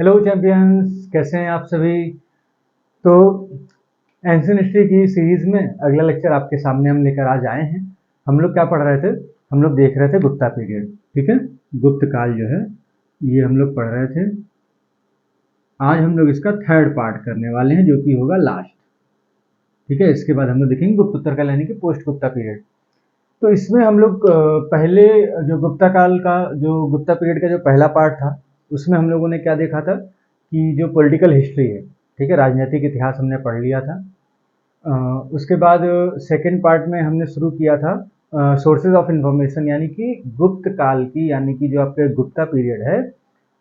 Hello champions, कैसे हैं आप सभी। तो एंशिएंट हिस्ट्री की सीरीज में अगला लेक्चर आपके सामने हम लेकर आज आए हैं। हम लोग क्या पढ़ रहे थे? हम लोग देख रहे थे गुप्ता पीरियड। ठीक है, गुप्त काल जो है ये हम लोग पढ़ रहे थे। आज हम लोग इसका थर्ड पार्ट करने वाले हैं, जो कि होगा लास्ट। ठीक है, इसके बाद हम लोग देखेंगे गुप्तोत्तर काल यानी कि पोस्ट गुप्ता पीरियड। तो इसमें हम लोग पहले जो गुप्ता काल का जो गुप्ता पीरियड का जो पहला पार्ट था, उसमें हम लोगों ने क्या देखा था कि जो पॉलिटिकल हिस्ट्री है, ठीक है, राजनीतिक इतिहास हमने पढ़ लिया था। उसके बाद सेकंड पार्ट में हमने शुरू किया था सोर्सेज ऑफ इंफॉर्मेशन, यानी कि गुप्त काल की, यानी कि जो आपके गुप्ता पीरियड है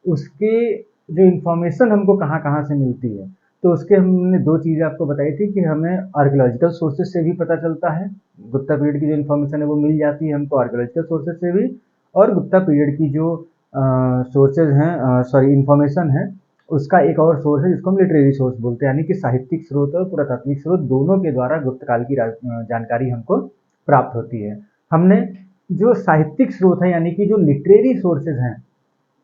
उसके जो इंफॉर्मेशन हमको कहाँ कहाँ से मिलती है। तो उसके हमने दो चीज़ें आपको बताई थी कि हमें आर्कियोलॉजिकल सोर्सेज से भी पता चलता है, गुप्ता पीरियड की जो इन्फॉर्मेशन है वो मिल जाती है हमको आर्कियोलॉजिकल सोर्सेज से भी, और गुप्ता पीरियड की जो सोर्सेज हैं, सॉरी इंफॉर्मेशन है, उसका एक और सोर्स है जिसको हम लिटरेरी सोर्स बोलते हैं, यानी कि साहित्यिक स्रोत और पुरातात्विक स्रोत दोनों के द्वारा गुप्त काल की जानकारी हमको प्राप्त होती है। हमने जो साहित्यिक स्रोत है यानी कि जो लिटरेरी सोर्सेज हैं,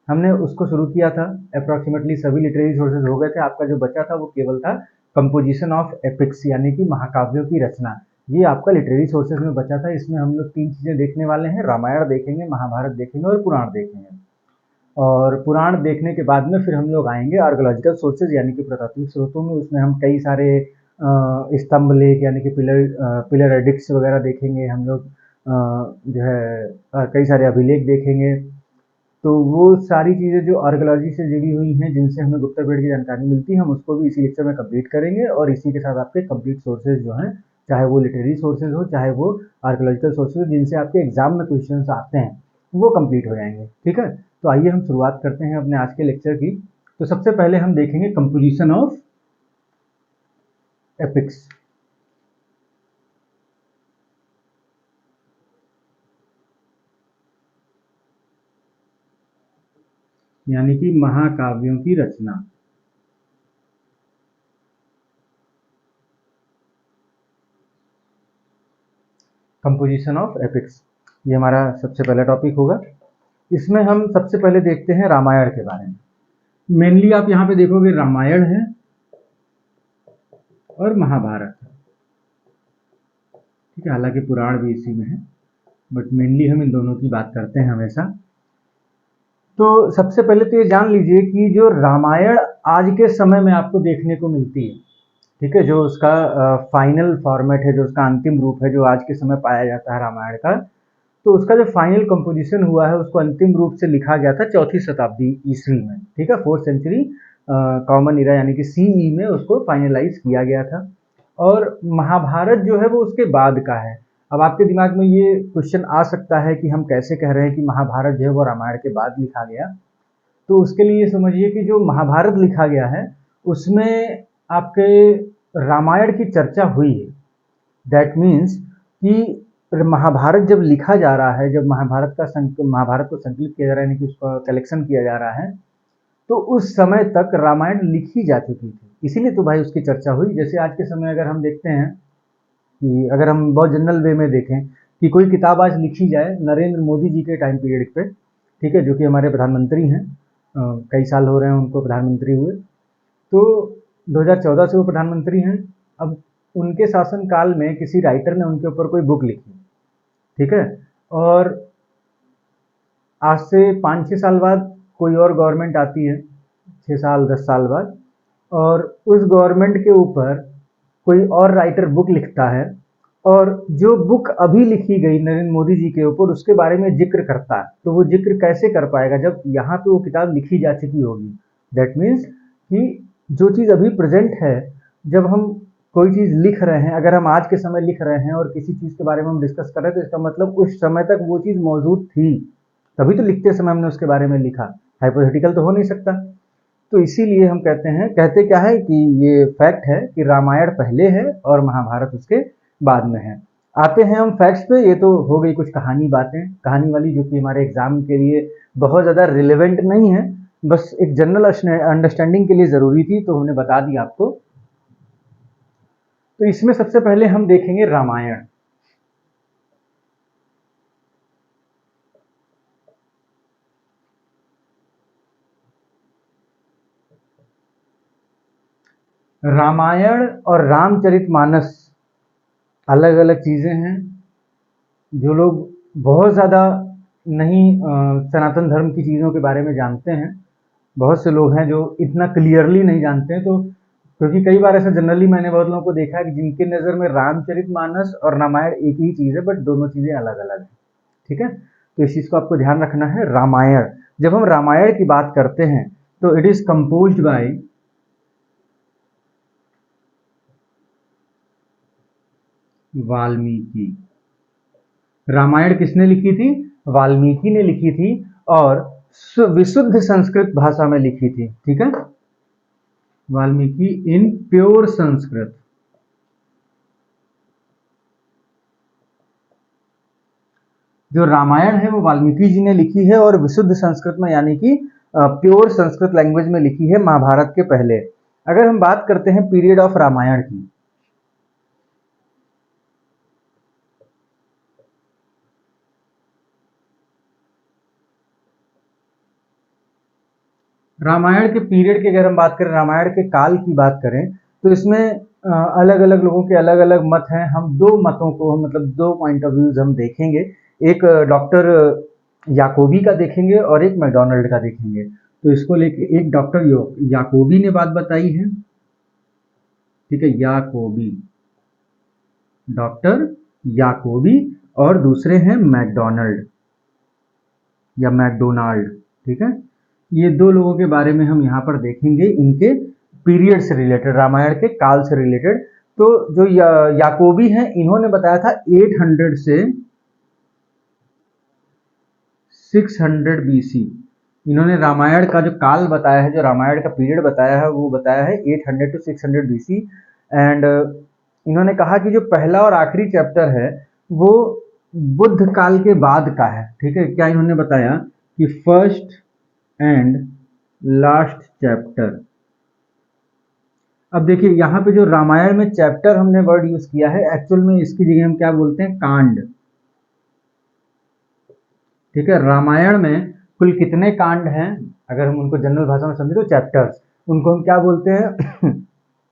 हमने उसको शुरू किया था। अप्रॉक्सीमेटली सभी लिटरेरी सोर्सेज हो गए थे। आपका जो बचा था वो केवल था कंपोजिशन ऑफ एपिक्स, यानी कि महाकाव्यों की रचना। ये आपका लिटरेरी सोर्सेज में बचा था। इसमें हम लोग तीन चीज़ें देखने वाले हैं, रामायण देखेंगे, महाभारत देखेंगे और पुराण देखेंगे। और पुराण देखने के बाद में फिर हम लोग आएंगे आर्कियोलॉजिकल सोर्सेज यानी कि पुरातात्विक स्रोतों में। उसमें हम कई सारे स्तंभ लेख यानी कि पिलर एडिक्ट्स वगैरह देखेंगे हम लोग। जो है कई सारे अभिलेख देखेंगे। तो वो सारी चीज़ें जो आर्कियोलॉजी से जुड़ी हुई हैं, जिनसे हमें गुप्ता पीरियड की जानकारी मिलती है, हम उसको भी इसी लेक्चर में कंप्लीट करेंगे। और इसी के साथ आपके कंप्लीट सोर्सेज जो हैं, चाहे वो लिटरेरी सोर्सेज हो चाहे वो आर्कियोलॉजिकल सोर्सेज हो, जिनसे आपके एग्जाम में क्वेश्चन आते हैं, वो कंप्लीट हो जाएंगे। ठीक है, तो आइए हम शुरुआत करते हैं अपने आज के लेक्चर की। तो सबसे पहले हम देखेंगे कंपोजिशन ऑफ एपिक्स, यानी कि महाकाव्यों की रचना। कंपोजिशन ऑफ एपिक्स, ये हमारा सबसे पहला टॉपिक होगा। इसमें हम सबसे पहले देखते हैं रामायण के बारे में। मेनली आप यहाँ पे देखोगे रामायण है और महाभारत है। ठीक है, हालांकि पुराण भी इसी में है, बट मेनली हम इन दोनों की बात करते हैं हमेशा। तो सबसे पहले तो ये जान लीजिए कि जो रामायण आज के समय में आपको देखने को मिलती है, ठीक है, जो उसका फाइनल फॉर्मेट है, जो उसका अंतिम रूप है, जो आज के समय पाया जाता है रामायण का, तो उसका जो फाइनल कंपोजिशन हुआ है उसको अंतिम रूप से लिखा गया था 4वीं शताब्दी ईस्वी में। ठीक है, 4th सेंचुरी कॉमन इरा यानी कि सीई में उसको फाइनलाइज किया गया था। और महाभारत जो है वो उसके बाद का है। अब आपके दिमाग में ये क्वेश्चन आ सकता है कि हम कैसे कह रहे हैं कि महाभारत जो है वो रामायण के बाद लिखा गया। तो उसके लिए समझिए कि जो महाभारत लिखा गया है उसमें आपके रामायण की चर्चा हुई है। दैट मीन्स कि महाभारत जब लिखा जा रहा है, जब महाभारत को संकलित किया जा रहा है, यानी कि उसका कलेक्शन किया जा रहा है, तो उस समय तक रामायण लिखी जा चुकी थी। इसीलिए तो भाई उसकी चर्चा हुई। जैसे आज के समय अगर हम देखते हैं कि अगर हम बहुत जनरल वे में देखें कि कोई किताब आज लिखी जाए नरेंद्र मोदी जी के टाइम पीरियड पे, ठीक है, जो कि हमारे प्रधानमंत्री हैं, कई साल हो रहे हैं उनको प्रधानमंत्री हुए, तो 2014 से वो प्रधानमंत्री हैं। अब उनके शासन काल में किसी राइटर ने उनके ऊपर कोई बुक लिखी, ठीक है, और आज से 5-6 साल बाद कोई और गवर्नमेंट आती है, 6 साल 10 साल बाद, और उस गवर्नमेंट के ऊपर कोई और राइटर बुक लिखता है, और जो बुक अभी लिखी गई नरेंद्र मोदी जी के ऊपर उसके बारे में जिक्र करता है, तो वो जिक्र कैसे कर पाएगा जब यहाँ पे वो किताब लिखी जा चुकी होगी। दैट मीन्स कि जो चीज़ अभी प्रेजेंट है, जब हम कोई चीज़ लिख रहे हैं, अगर हम आज के समय लिख रहे हैं और किसी चीज़ के बारे में हम डिस्कस कर रहे हैं, तो इसका मतलब उस समय तक वो चीज़ मौजूद थी, तभी तो लिखते समय हमने उसके बारे में लिखा। हाइपोथेटिकल तो हो नहीं सकता। तो इसीलिए हम कहते क्या है कि ये फैक्ट है कि रामायण पहले है और महाभारत उसके बाद में है। आते हैं हम फैक्ट्स पे। ये तो हो गई कुछ कहानी बातें, कहानी वाली, जो कि हमारे एग्जाम के लिए बहुत ज़्यादा रिलेवेंट नहीं है, बस एक जनरल अंडरस्टैंडिंग के लिए ज़रूरी थी, तो हमने बता दी आपको। तो इसमें सबसे पहले हम देखेंगे रामायण। रामायण और रामचरितमानस अलग अलग चीज़ें हैं। जो लोग बहुत ज़्यादा नहीं सनातन धर्म की चीज़ों के बारे में जानते हैं, बहुत से लोग हैं जो इतना क्लियरली नहीं जानते हैं, तो क्योंकि कई बार ऐसा जनरली मैंने बहुत लोगों को देखा है कि जिनके नज़र में रामचरितमानस और रामायण एक ही चीज़ है, बट दोनों चीज़ें अलग अलग हैं। ठीक है, तो इस चीज़ को आपको ध्यान रखना है। रामायण, जब हम रामायण की बात करते हैं तो it is composed by Valmiki. Ramayana किसने लिखी थी? वाल्मीकि ने लिखी थी, और विशुद्ध संस्कृत भाषा में लिखी थी। ठीक है, वाल्मीकि इन प्योर संस्कृत। जो रामायण है वो वाल्मीकि जी ने लिखी है और विशुद्ध संस्कृत में, यानी कि प्योर संस्कृत लैंग्वेज में लिखी है, महाभारत के पहले। अगर हम बात करते हैं पीरियड ऑफ रामायण की, रामायण के पीरियड की अगर हम बात करें, रामायण के काल की बात करें, तो इसमें अलग अलग लोगों के अलग अलग मत हैं। हम दो मतों को, मतलब दो पॉइंट ऑफ व्यूज हम देखेंगे। एक डॉक्टर याकोबी का देखेंगे और एक मैकडोनाल्ड का देखेंगे। तो इसको लेके एक डॉक्टर याकोबी ने बात बताई है। ठीक है, याकोबी, डॉक्टर याकोबी, और दूसरे हैं मैकडोनाल्ड या मैकडोनाल्ड। ठीक है, ये दो लोगों के बारे में हम यहाँ पर देखेंगे, इनके पीरियड से रिलेटेड, रामायण के काल से रिलेटेड। तो जो याकोबी हैं, इन्होंने बताया था 800 से 600 बीसी। इन्होंने रामायण का जो काल बताया है, जो रामायण का पीरियड बताया है, वो बताया है 800 टू 600 बीसी। एंड इन्होंने कहा कि जो पहला और आखिरी चैप्टर है वो बुद्ध काल के बाद का है। ठीक है, क्या इन्होंने बताया कि फर्स्ट एंड लास्ट चैप्टर। अब देखिए यहाँ पे जो रामायण में चैप्टर हमने वर्ड यूज किया है, एक्चुअल में इसकी जगह हम क्या बोलते हैं? कांड। ठीक है, रामायण में कुल कितने कांड हैं? अगर हम उनको जनरल भाषा में समझे तो चैप्टर्स, उनको हम क्या बोलते हैं?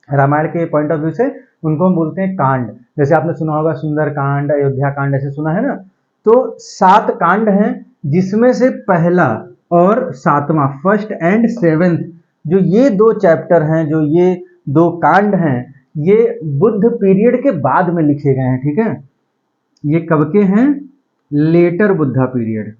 रामायण के पॉइंट ऑफ व्यू से उनको हम बोलते हैं कांड। जैसे आपने सुना होगा सुंदर कांड, अयोध्या कांड, ऐसे सुना है ना। तो 7 कांड हैं, जिसमें से पहला और 7वां, फर्स्ट एंड 7th, जो ये 2 चैप्टर हैं, जो ये 2 कांड हैं, ये बुद्ध पीरियड के बाद में लिखे गए हैं। ठीक है, ये कब के हैं? Later Buddha period.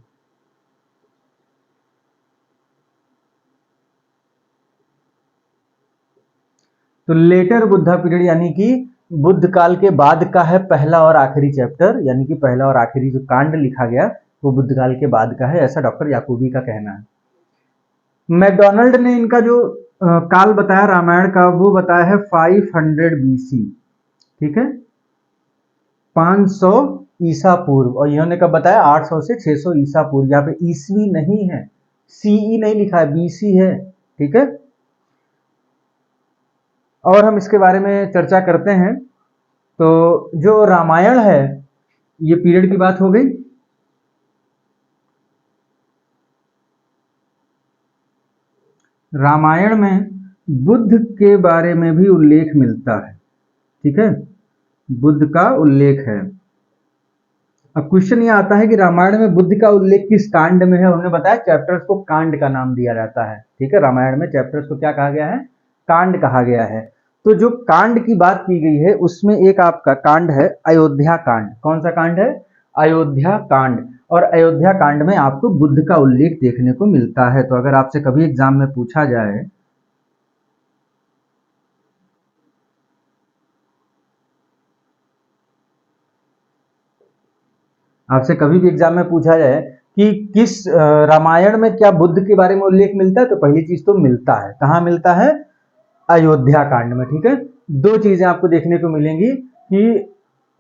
तो लेटर बुद्धा पीरियड यानी कि बुद्ध काल के बाद का है पहला और आखिरी चैप्टर, यानी कि पहला और आखिरी जो कांड लिखा गया वो बुद्ध काल के बाद का है, ऐसा डॉक्टर याकूबी का कहना है। मैकडोनाल्ड ने इनका जो काल बताया रामायण का, वो बताया है 500 बीसी। ठीक है, 500 ईसा पूर्व। और इन्होंने कब बताया? 800 से 600 ईसा पूर्व। यहाँ पे ईसवी नहीं है, सीई नहीं लिखा है, बीसी है। ठीक है, और हम इसके बारे में चर्चा करते हैं। तो जो रामायण है, ये पीरियड की बात हो गई। रामायण में बुद्ध के बारे में भी उल्लेख मिलता है। ठीक है, बुद्ध का उल्लेख है। अब क्वेश्चन ये आता है कि रामायण में बुद्ध का उल्लेख किस कांड में है? हमने बताया चैप्टर्स को कांड का नाम दिया जाता है। ठीक है, रामायण में चैप्टर्स को क्या कहा गया है? कांड कहा गया है। तो जो कांड की बात की गई है उसमें एक आपका कांड है अयोध्या कांड। कौन सा कांड है? अयोध्या कांड। और अयोध्या कांड में आपको बुद्ध का उल्लेख देखने को मिलता है। तो अगर आपसे कभी एग्जाम में पूछा जाए आपसे कभी भी एग्जाम में पूछा जाए कि किस रामायण में क्या बुद्ध के बारे में उल्लेख मिलता है, तो पहली चीज तो मिलता है, कहाँ मिलता है? अयोध्या कांड में। ठीक है, 2 चीजें आपको देखने को मिलेंगी कि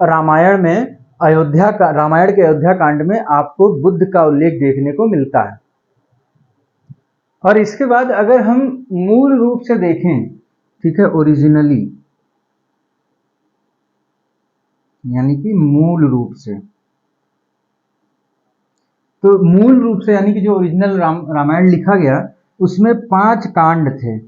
रामायण में रामायण के अयोध्या कांड में आपको बुद्ध का उल्लेख देखने को मिलता है। और इसके बाद अगर हम मूल रूप से देखें, ठीक है, ओरिजिनली यानी कि मूल रूप से, तो मूल रूप से यानी कि जो ओरिजिनल रामायण लिखा गया उसमें 5 कांड थे।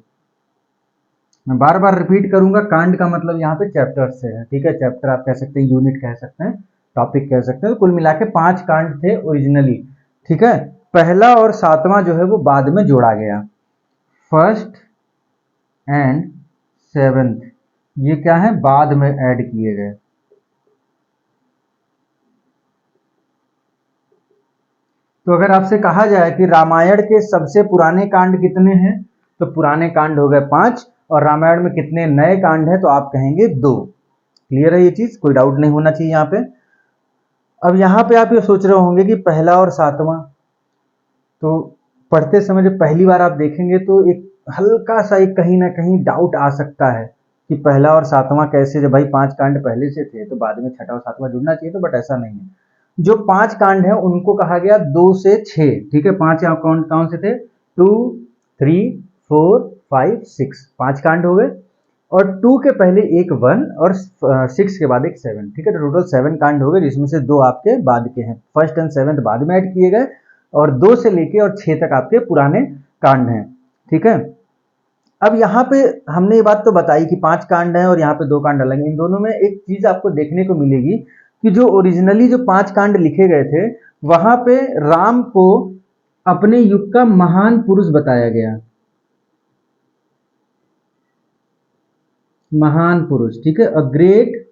मैं बार बार रिपीट करूंगा, कांड का मतलब यहाँ पे चैप्टर से है, ठीक है। चैप्टर आप कह सकते हैं, यूनिट कह सकते हैं, टॉपिक कह सकते हैं। तो कुल मिला के 5 कांड थे ओरिजिनली, ठीक है। पहला और 7वां जो है वो बाद में जोड़ा गया। फर्स्ट एंड 7th ये क्या है, बाद में ऐड किए गए। तो अगर आपसे कहा जाए कि रामायण के सबसे पुराने कांड कितने हैं, तो पुराने कांड हो गए 5, और रामायण में कितने नए कांड हैं, तो आप कहेंगे 2। क्लियर है ये चीज, कोई डाउट नहीं होना चाहिए यहाँ पे। अब यहाँ पे आप ये सोच रहे होंगे कि पहला और 7वां, तो पढ़ते समय जब पहली बार आप देखेंगे तो एक हल्का सा एक कहीं ना कहीं डाउट आ सकता है कि पहला और 7वां कैसे, जब भाई 5 कांड पहले से थे तो बाद में 6ठा और 7वां जुड़ना चाहिए, तो बट ऐसा नहीं है। जो 5 कांड है उनको कहा गया 2 से 6, ठीक है। 5 यहाँ कौन कौन से थे, 2, 3, 4, 5, 6, 5 कांड हो गए। और 2 के पहले एक 1 और 6 के बाद एक 7, ठीक है। तो टोटल 7 कांड हो गए, जिसमें से 2 आपके बाद के हैं, फर्स्ट एंड 7th बाद में ऐड किए गए, और 2 से लेके और 6 तक आपके पुराने कांड हैं, ठीक है। अब यहाँ पे हमने ये बात तो बताई कि 5 कांड हैं और यहाँ पे 2 कांड अलग हैं। इन दोनों में एक चीज आपको देखने को मिलेगी कि जो ओरिजिनली जो 5 कांड लिखे गए थे, वहां पे राम को अपने युग का महान पुरुष बताया गया, महान पुरुष, ठीक है। A great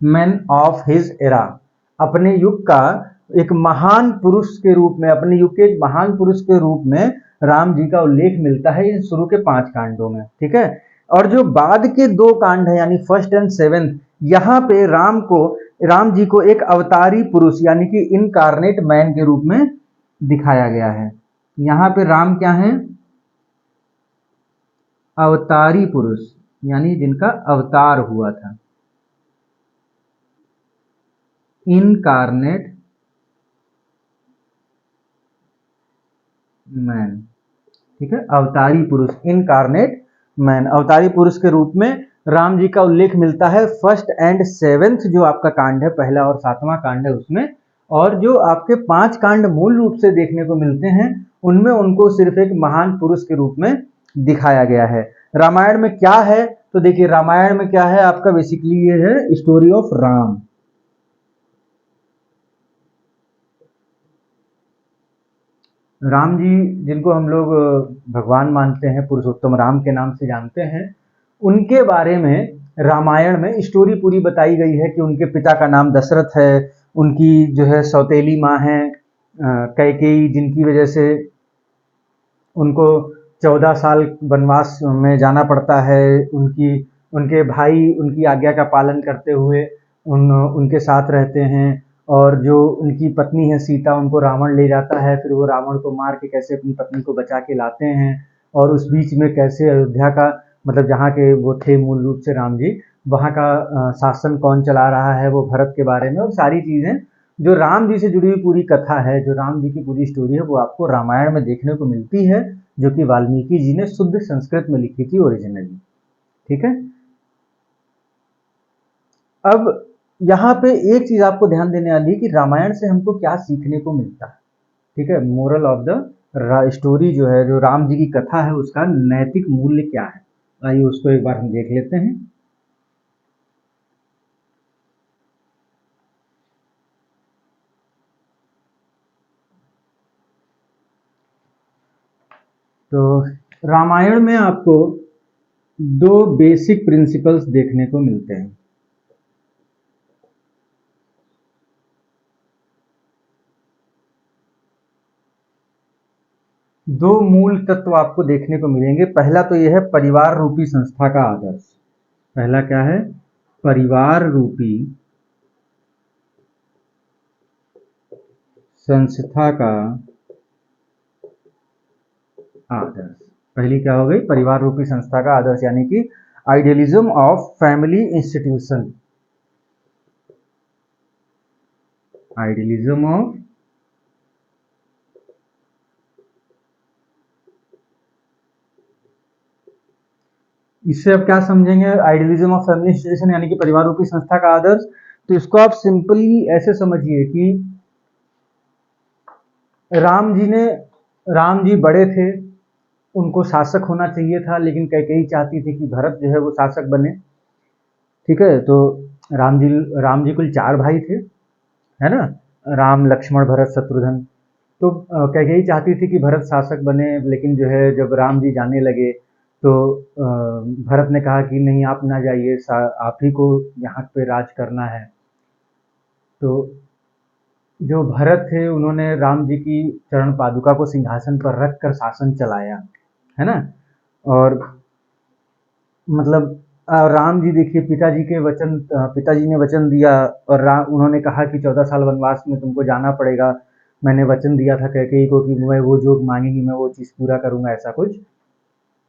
man of his era, अपने युग का एक महान पुरुष के रूप में, अपने युग के एक महान पुरुष के रूप में राम जी का उल्लेख मिलता है इन शुरू के 5 कांडों में, ठीक है। और जो बाद के 2 कांड है यानी फर्स्ट एंड 7th, यहाँ पे राम जी को एक अवतारी पुरुष यानी कि इनकारनेट मैन के रूप में दिखाया गया है। यहाँ पे राम क्या है, अवतारी पुरुष, यानी जिनका अवतार हुआ था, इनकारनेट मैन, ठीक है। अवतारी पुरुष, इनकारनेट मैन, अवतारी पुरुष के रूप में राम जी का उल्लेख मिलता है फर्स्ट एंड 7th जो आपका कांड है, पहला और 7वां कांड है उसमें। और जो आपके 5 कांड मूल रूप से देखने को मिलते हैं, उनमें उनको सिर्फ एक महान पुरुष के रूप में दिखाया गया है। रामायण में क्या है, तो देखिए रामायण में क्या है आपका, बेसिकली ये है स्टोरी ऑफ राम। राम जी जिनको हम लोग भगवान मानते हैं, पुरुषोत्तम राम के नाम से जानते हैं, उनके बारे में रामायण में स्टोरी पूरी बताई गई है कि उनके पिता का नाम दशरथ है, उनकी जो है सौतेली माँ है कैकेयी, जिनकी वजह से उनको 14 साल वनवास में जाना पड़ता है। उनके भाई उनकी आज्ञा का पालन करते हुए उनके साथ रहते हैं, और जो उनकी पत्नी है सीता, उनको रावण ले जाता है, फिर वो रावण को मार के कैसे अपनी पत्नी को बचा के लाते हैं, और उस बीच में कैसे अयोध्या का, मतलब जहाँ के वो थे मूल रूप से राम जी, वहाँ का शासन कौन चला रहा है, वो भरत के बारे में, और सारी चीज़ें जो राम जी से जुड़ी हुई पूरी कथा है, जो राम जी की पूरी स्टोरी है, वो आपको रामायण में देखने को मिलती है, जो कि वाल्मीकि जी ने शुद्ध संस्कृत में लिखी थी ओरिजिनली, ठीक है। अब यहाँ पे एक चीज आपको ध्यान देने वाली है कि रामायण से हमको क्या सीखने को मिलता है, ठीक है। मोरल ऑफ द स्टोरी जो है, जो राम जी की कथा है, उसका नैतिक मूल्य क्या है, आइए उसको एक बार हम देख लेते हैं। तो रामायण में आपको 2 बेसिक प्रिंसिपल्स देखने को मिलते हैं। 2 मूल तत्व आपको देखने को मिलेंगे। पहला तो यह है परिवार रूपी संस्था का आदर्श। पहला क्या है, परिवार रूपी संस्था का आदर्श। पहली क्या हो गई, परिवार रूपी संस्था का आदर्श, यानी कि idealism of family institution, idealism of इससे आप क्या समझेंगे, आइडियलिज्म ऑफ फैमिली इंस्टीट्यूशन यानी कि परिवार रूपी संस्था का आदर्श। तो इसको आप सिंपली ऐसे समझिए कि राम जी बड़े थे, उनको शासक होना चाहिए था, लेकिन कैकेयी चाहती थी कि भरत जो है वो शासक बने। ठीक है, तो राम जी कुल 4 भाई थे, है ना? राम, लक्ष्मण, भरत, शत्रुघ्न। तो कैकेयी चाहती थी कि भरत शासक बने, लेकिन जो है जब राम जी जाने लगे तो भरत ने कहा कि नहीं, आप ना जाइए, आप ही को यहाँ पे राज करना है। तो जो भरत थे उन्होंने राम जी की चरण पादुका को सिंहासन पर रख कर शासन चलाया, है ना? और मतलब राम जी देखिए, पिताजी ने वचन दिया, और उन्होंने कहा कि 14 साल वनवास में तुमको जाना पड़ेगा। मैंने वचन दिया था कैकेयी को कि मैं वो जो मांगेगी मैं वो चीज़ पूरा करूँगा, ऐसा कुछ।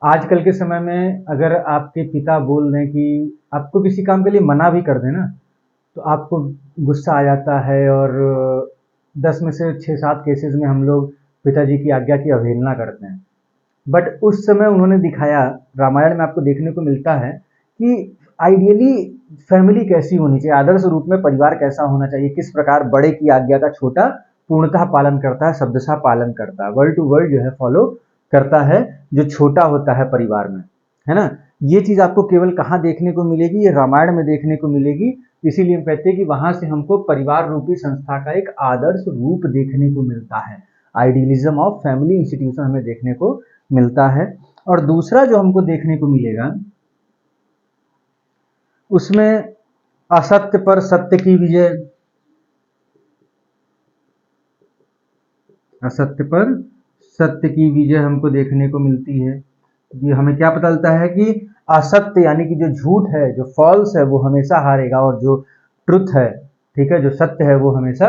आजकल के समय में अगर आपके पिता बोल दें कि आपको किसी काम के लिए मना भी कर दें ना, तो आपको गुस्सा आ जाता है, और 10 में से 6-7 केसेस में हम लोग पिताजी की आज्ञा की अवहेलना करते हैं। बट उस समय उन्होंने दिखाया, रामायण में आपको देखने को मिलता है कि आइडियली फैमिली कैसी होनी चाहिए, आदर्श रूप में परिवार कैसा होना चाहिए, किस प्रकार बड़े की आज्ञा का छोटा पूर्णतः पालन करता है, शब्दशः पालन करता है, वर्ड टू वर्ड जो है फॉलो करता है, जो छोटा होता है परिवार में, है ना? ये चीज़ आपको केवल कहाँ देखने को मिलेगी? ये रामायण में देखने को मिलेगी। इसीलिए हम कहते हैं कि वहां से हमको परिवार रूपी संस्था का एक आदर्श रूप देखने को मिलता है। आइडियलिज्म ऑफ फैमिली इंस्टीट्यूशन हमें देखने को मिलता है। और दूसरा जो हमको देखने को मिलेगा, उसमें असत्य पर सत्य की विजय, असत्य पर सत्य की विजय हमको देखने को मिलती है। ये हमें क्या पता चलता है कि असत्य यानी कि जो झूठ है, जो फॉल्स है, वो हमेशा हारेगा, और जो ट्रुथ है, ठीक है, जो सत्य है, वो हमेशा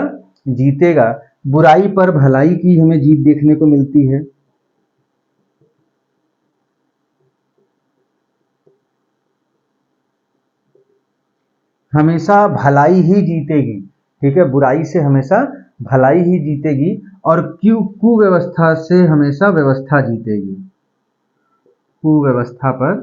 जीतेगा। बुराई पर भलाई की हमें जीत देखने को मिलती है। हमेशा भलाई ही जीतेगी, ठीक है, बुराई से हमेशा भलाई ही जीतेगी, और कुव्यवस्था से हमेशा व्यवस्था जीतेगी। कुव्यवस्था पर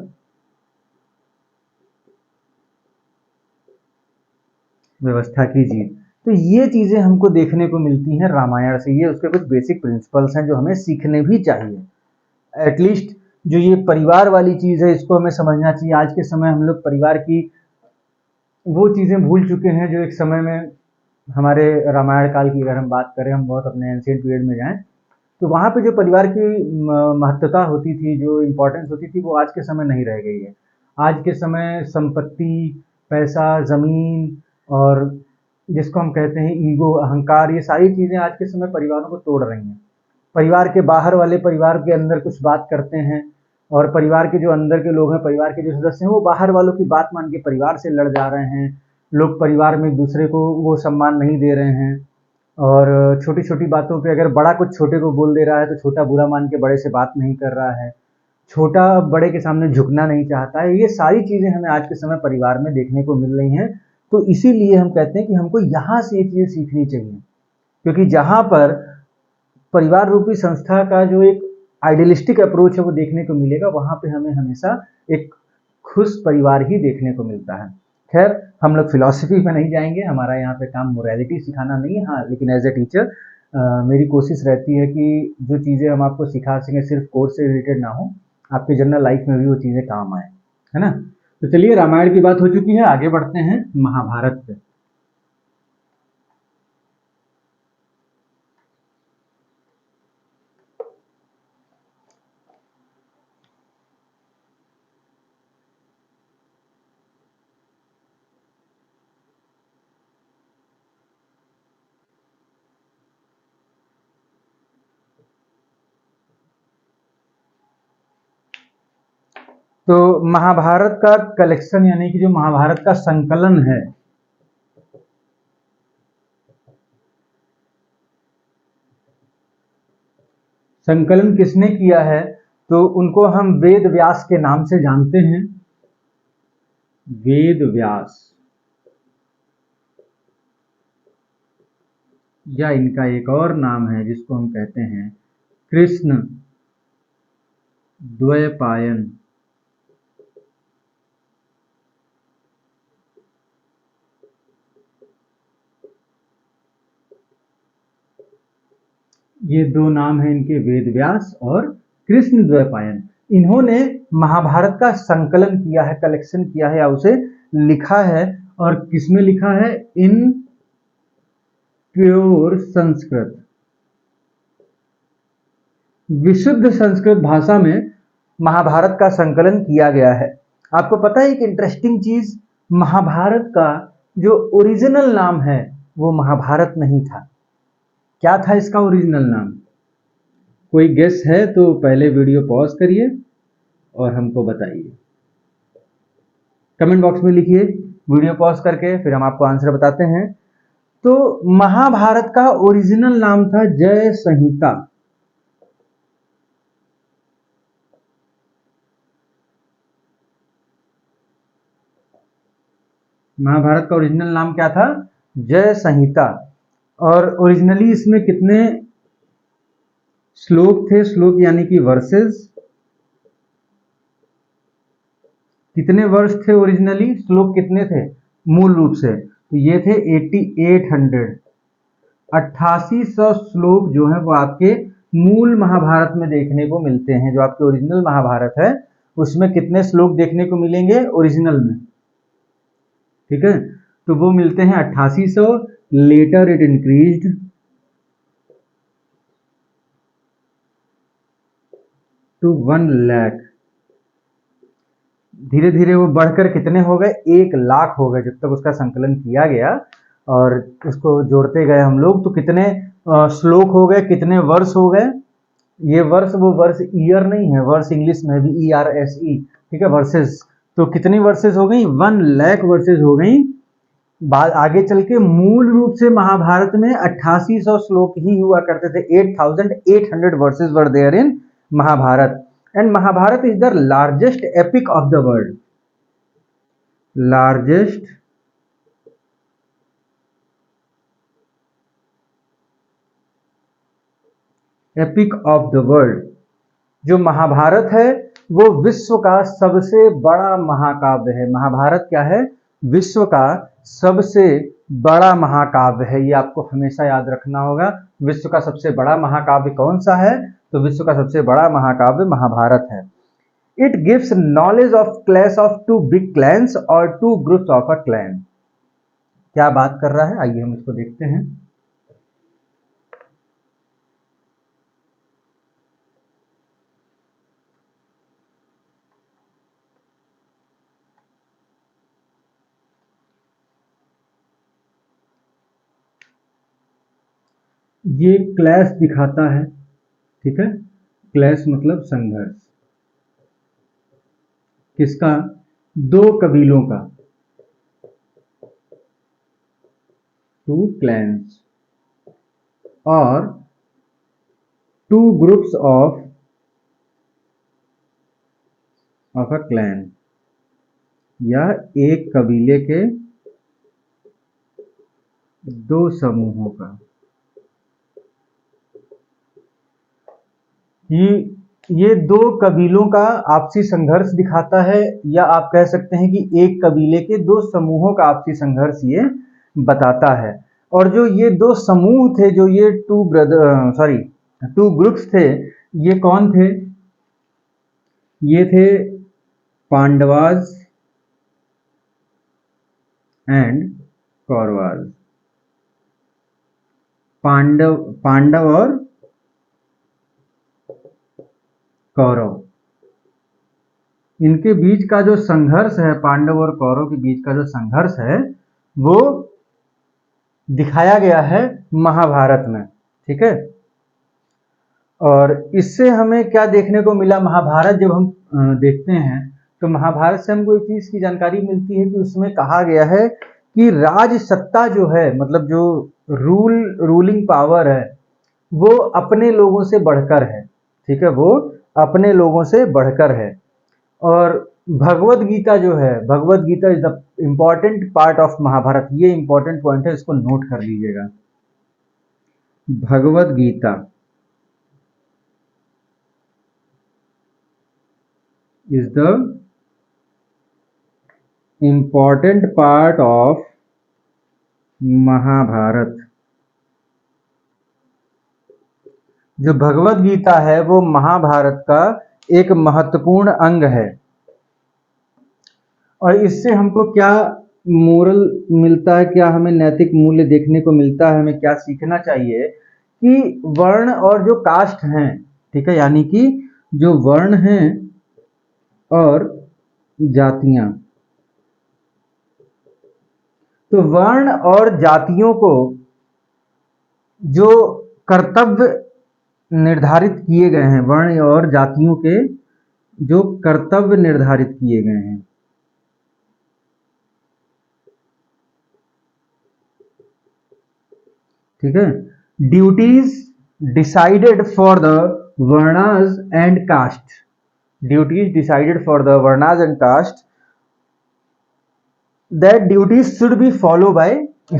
व्यवस्था की जीत। तो ये चीजें हमको देखने को मिलती हैं रामायण से। ये उसके कुछ बेसिक प्रिंसिपल्स हैं जो हमें सीखने भी चाहिए। एटलीस्ट जो ये परिवार वाली चीज है, इसको हमें समझना चाहिए। आज के समय हम लोग परिवार की वो चीजें भूल चुके हैं जो एक समय में हमारे रामायण काल की अगर हम बात करें, हम बहुत अपने एंशिएंट पीरियड में जाएं, तो वहाँ पे जो परिवार की महत्वता होती थी, जो इम्पोर्टेंस होती थी, वो आज के समय नहीं रह गई है। आज के समय संपत्ति, पैसा, ज़मीन, और जिसको हम कहते हैं ईगो, अहंकार, ये सारी चीज़ें आज के समय परिवारों को तोड़ रही हैं। परिवार के बाहर वाले परिवार के अंदर कुछ बात करते हैं, और परिवार के जो अंदर के लोग हैं, परिवार के जो सदस्य हैं, वो बाहर वालों की बात मान के परिवार से लड़ जा रहे हैं। लोग परिवार में एक दूसरे को वो सम्मान नहीं दे रहे हैं, और छोटी-छोटी बातों पे अगर बड़ा कुछ छोटे को बोल दे रहा है, तो छोटा बुरा मान के बड़े से बात नहीं कर रहा है। छोटा बड़े के सामने झुकना नहीं चाहता है। ये सारी चीज़ें हमें आज के समय परिवार में देखने को मिल रही हैं। तो इसीलिए हम कहते हैं कि हमको यहाँ से ये चीज़ें सीखनी चाहिए। क्योंकि जहाँ पर परिवार रूपी संस्था का जो एक आइडियलिस्टिक अप्रोच है वो देखने को मिलेगा, वहाँ पे हमें हमेशा एक खुश परिवार ही देखने को मिलता है। खैर, हम लोग फिलॉसफी में नहीं जाएंगे, हमारा यहाँ पे काम मोरालिटी सिखाना नहीं है। हाँ, लेकिन एज ए टीचर मेरी कोशिश रहती है कि जो चीज़ें हम आपको सिखा सकें सिर्फ कोर्स से रिलेटेड ना हो, आपके जनरल लाइफ में भी वो चीज़ें काम आए, है ना? तो चलिए, रामायण की बात हो चुकी है, आगे बढ़ते हैं महाभारत पे। तो महाभारत का कलेक्शन यानी कि जो महाभारत का संकलन है, संकलन किसने किया है? तो उनको हम वेद व्यास के नाम से जानते हैं। वेद व्यास, या इनका एक और नाम है जिसको हम कहते हैं कृष्ण द्वैपायन। ये दो नाम हैं इनके, वेद व्यास और कृष्णद्वैपायन, इन्होंने महाभारत का संकलन किया है, कलेक्शन किया है या उसे लिखा है। और किसमें लिखा है? इन प्योर संस्कृत, विशुद्ध संस्कृत भाषा में महाभारत का संकलन किया गया है। आपको पता है एक इंटरेस्टिंग चीज, महाभारत का जो ओरिजिनल नाम है वो महाभारत नहीं था। क्या था इसका ओरिजिनल नाम? कोई गेस है तो पहले वीडियो पॉज करिए और हमको बताइए, कमेंट बॉक्स में लिखिए वीडियो पॉज करके, फिर हम आपको आंसर बताते हैं। तो महाभारत का ओरिजिनल नाम था जय संहिता। महाभारत का ओरिजिनल नाम क्या था? जय संहिता। और ओरिजिनली इसमें कितने श्लोक थे? श्लोक यानी कि वर्सेस। कितने वर्ष थे ओरिजिनली? श्लोक कितने थे मूल रूप से? तो ये थे 8800, 8800 श्लोक जो है वो आपके मूल महाभारत में देखने को मिलते हैं। जो आपके ओरिजिनल महाभारत है उसमें कितने श्लोक देखने को मिलेंगे ओरिजिनल में? ठीक है, तो वो मिलते हैं 8800। Later it increased to 1 lakh. धीरे धीरे वो बढ़कर कितने हो गए? 1 लाख हो गए जब तक उसका संकलन किया गया। और उसको जोड़ते गए हम लोग तो कितने श्लोक हो गए, कितने वर्ष हो गए? ये वर्ष, वो वर्ष ईयर नहीं है, वर्ष इंग्लिश में भी ERSE, ठीक है, वर्सेस। तो कितनी वर्सेस हो गई? 1 लाख वर्सेस हो गई। बाद आगे चल के मूल रूप से महाभारत में 8800 श्लोक ही हुआ करते थे। 8800 verses were there in Mahabharata. And Mahabharata is the largest epic of the world, largest epic of the world. जो महाभारत है वो विश्व का सबसे बड़ा महाकाव्य है। महाभारत क्या है? विश्व का सबसे बड़ा महाकाव्य है। ये आपको हमेशा याद रखना होगा। विश्व का सबसे बड़ा महाकाव्य कौन सा है? तो विश्व का सबसे बड़ा महाकाव्य महाभारत है। It gives knowledge of clash of 2 big clans और 2 ग्रुप्स ऑफ अ क्लैन। क्या बात कर रहा है? आइए हम इसको देखते हैं। ये क्लैश दिखाता है, ठीक है, क्लैश मतलब संघर्ष। किसका? 2 कबीलों का, 2 क्लैंस और 2 ग्रुप्स ऑफ अ क्लैन, या एक कबीले के 2 समूहों का। ये 2 कबीलों का आपसी संघर्ष दिखाता है, या आप कह सकते हैं कि एक कबीले के 2 समूहों का आपसी संघर्ष ये बताता है। और जो ये 2 समूह थे, जो ये 2 ग्रुप्स थे, ये कौन थे? ये थे पांडवाज एंड कौरवाज। पांडव और कौरव, इनके बीच का जो संघर्ष है, पांडव और कौरव के बीच का जो संघर्ष है वो दिखाया गया है महाभारत में, ठीक है। और इससे हमें क्या देखने को मिला? महाभारत जब हम देखते हैं तो महाभारत से हमको एक चीज की जानकारी मिलती है कि उसमें कहा गया है कि राज सत्ता जो है, मतलब जो रूलिंग पावर है, वो अपने लोगों से बढ़कर है, ठीक है, वो अपने लोगों से बढ़कर है। और भगवत गीता जो है, Bhagavad Gita is the important part of Mahabharata. ये इंपॉर्टेंट पॉइंट है, इसको नोट कर लीजिएगा। Bhagavad Gita is the important part of Mahabharat. जो भगवत गीता है वो महाभारत का एक महत्वपूर्ण अंग है। और इससे हमको क्या मोरल मिलता है, क्या हमें नैतिक मूल्य देखने को मिलता है, हमें क्या सीखना चाहिए कि वर्ण और जो कास्ट हैं, ठीक है, यानी कि जो वर्ण हैं और जातियां, तो वर्ण और जातियों को जो कर्तव्य निर्धारित किए गए हैं, वर्ण और जातियों के जो कर्तव्य निर्धारित किए गए हैं, ठीक है, duties decided for the varnas and caste, duties decided for the varnas and caste, that duties should be follow by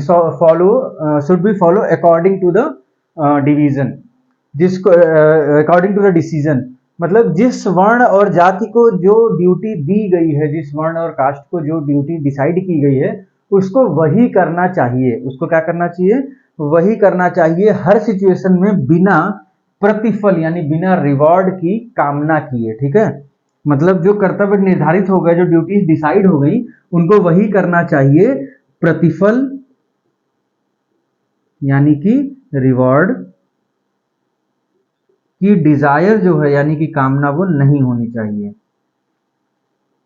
follow should be follow according to the division, जिसको अकॉर्डिंग टू द डिसीजन, मतलब जिस वर्ण और जाति को जो ड्यूटी दी गई है, जिस वर्ण और कास्ट को जो ड्यूटी डिसाइड की गई है, उसको वही करना चाहिए, उसको क्या करना चाहिए, वही करना चाहिए हर सिचुएशन में, बिना प्रतिफल यानी बिना रिवॉर्ड की कामना किए, ठीक है, मतलब जो कर्तव्य निर्धारित हो गए, जो ड्यूटीज डिसाइड हो गई, उनको वही करना चाहिए, प्रतिफल यानी कि रिवॉर्ड की डिजायर जो है यानी कि कामना वो नहीं होनी चाहिए,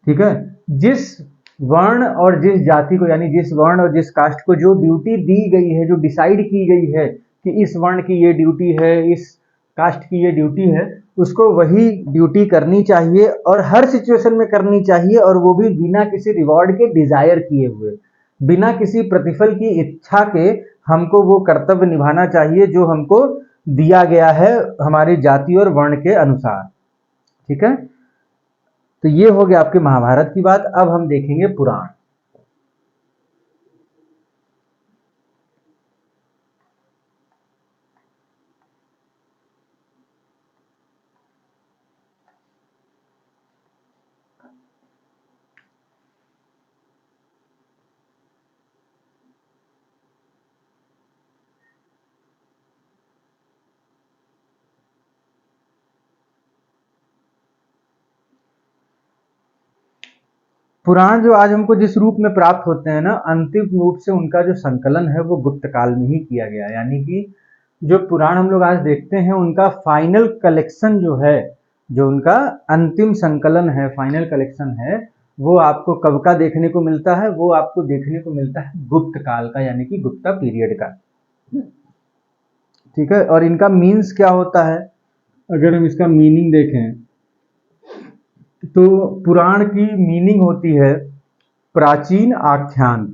ठीक है। जिस वर्ण और जिस जाति को यानी जिस वर्ण और जिस कास्ट को जो ड्यूटी दी गई है, जो डिसाइड की गई है कि इस वर्ण की ये ड्यूटी है, इस कास्ट की ये ड्यूटी है, उसको वही ड्यूटी करनी चाहिए और हर सिचुएशन में करनी चाहिए, और वो भी बिना किसी रिवॉर्ड के डिजायर किए हुए, बिना किसी प्रतिफल की इच्छा के हमको वो कर्तव्य निभाना चाहिए जो हमको दिया गया है हमारी जाति और वर्ण के अनुसार, ठीक है। तो ये हो गया आपके महाभारत की बात। अब हम देखेंगे पुराण। पुराण जो आज हमको जिस रूप में प्राप्त होते हैं ना, अंतिम रूप से उनका जो संकलन है वो गुप्त काल में ही किया गया, यानी कि जो पुराण हम लोग आज देखते हैं उनका फाइनल कलेक्शन जो है, जो उनका अंतिम संकलन है, फाइनल कलेक्शन है, वो आपको कब का देखने को मिलता है, वो आपको देखने को मिलता है गुप्त काल का, यानी कि गुप्ता पीरियड का, ठीक है। और इनका मीन्स क्या होता है, अगर हम इसका मीनिंग देखें तो पुराण की मीनिंग होती है प्राचीन आख्यान,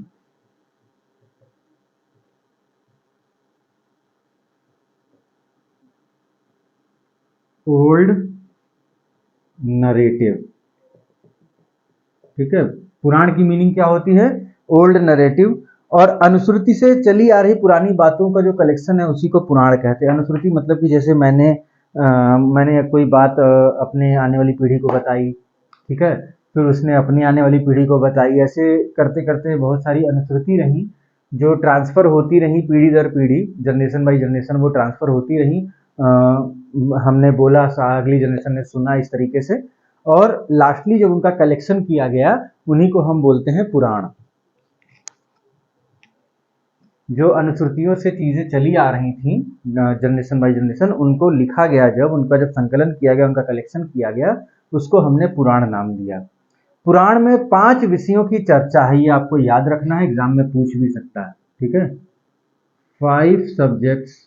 ओल्ड नरेटिव, ठीक है। पुराण की मीनिंग क्या होती है, ओल्ड नरेटिव, और अनुश्रुति से चली आ रही पुरानी बातों का जो कलेक्शन है उसी को पुराण कहते हैं। अनुश्रुति मतलब कि जैसे मैंने कोई बात अपने आने वाली पीढ़ी को बताई, ठीक है, फिर उसने अपनी आने वाली पीढ़ी को बताई, ऐसे करते करते बहुत सारी अनुश्रुति रही जो ट्रांसफर होती रही पीढ़ी दर पीढ़ी, जनरेशन बाई जनरेशन वो ट्रांसफर होती रही, हमने बोला, अगली जनरेशन ने सुना, इस तरीके से, और लास्टली जब उनका कलेक्शन किया गया उन्हीं को हम बोलते हैं पुराण। जो अनुश्रुतियों से चीजें चली आ रही थी जनरेशन बाय जनरेशन, उनको लिखा गया, जब उनका जब संकलन किया गया, उनका कलेक्शन किया गया, उसको हमने पुराण नाम दिया। पुराण में 5 विषयों की चर्चा है, ये आपको याद रखना है, एग्जाम में पूछ भी सकता है, ठीक है। 5 सब्जेक्ट्स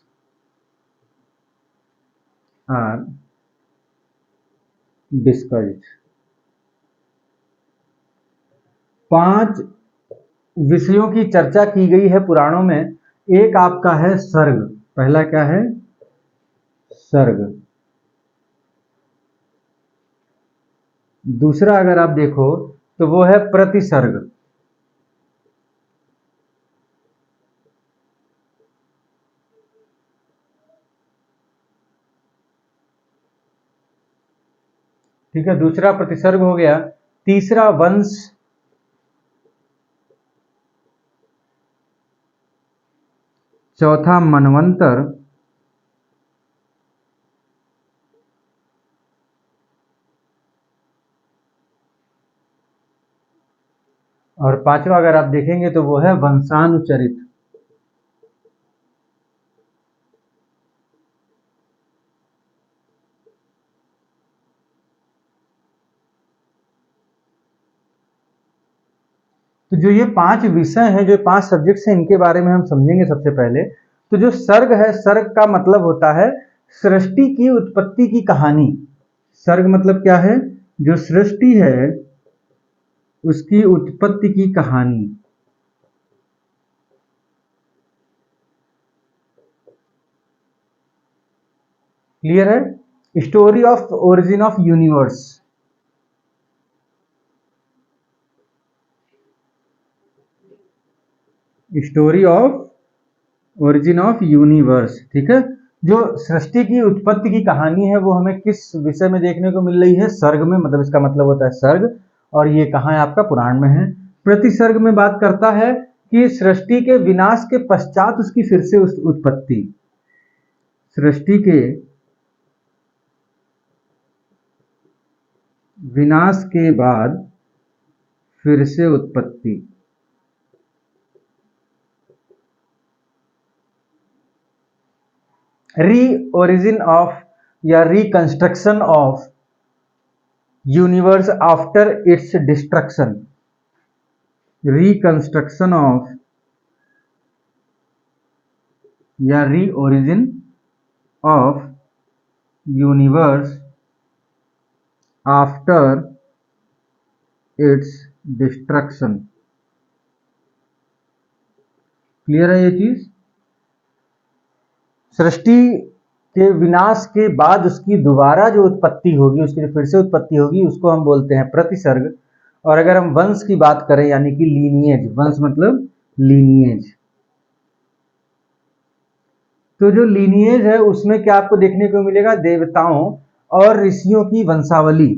आर डिस्कस्ड, 5 विषयों की चर्चा की गई है पुराणों में। एक आपका है सर्ग, पहला क्या है, सर्ग। दूसरा अगर आप देखो तो वो है प्रतिसर्ग, ठीक है, दूसरा प्रतिसर्ग हो गया। तीसरा वंश, चौथा मनवंतर, और पांचवा अगर आप देखेंगे तो वो है वंशानुचरित। तो जो ये 5 विषय हैं, जो 5 सब्जेक्ट्स हैं, इनके बारे में हम समझेंगे सबसे पहले। तो जो सर्ग है, सर्ग का मतलब होता है सृष्टि की उत्पत्ति की कहानी। सर्ग मतलब क्या है? जो सृष्टि है उसकी उत्पत्ति की कहानी। क्लियर है? Story of origin of universe. Story of origin of universe, ठीक है। जो सृष्टि की उत्पत्ति की कहानी है वो हमें किस विषय में देखने को मिल रही है? सर्ग में, मतलब इसका मतलब होता है सर्ग। और ये कहाँ है? आपका पुराण में है। प्रतिसर्ग में बात करता है कि सृष्टि के विनाश के पश्चात उसकी फिर से उत्पत्ति। सृष्टि के विनाश के बाद फिर से उत्पत्ति। री ओरिजिन ऑफ या reconstruction of universe after it's destruction. Reconstruction of या री origin of universe after it's destruction. Clear है ये चीज? सृष्टि के विनाश के बाद उसकी दोबारा जो उत्पत्ति होगी, उसकी जो फिर से उत्पत्ति होगी, उसको हम बोलते हैं प्रतिसर्ग। और अगर हम वंश की बात करें, यानी कि लीनिएज, वंश मतलब लीनिएज। तो जो लीनिएज है उसमें क्या आपको देखने को मिलेगा? देवताओं और ऋषियों की वंशावली।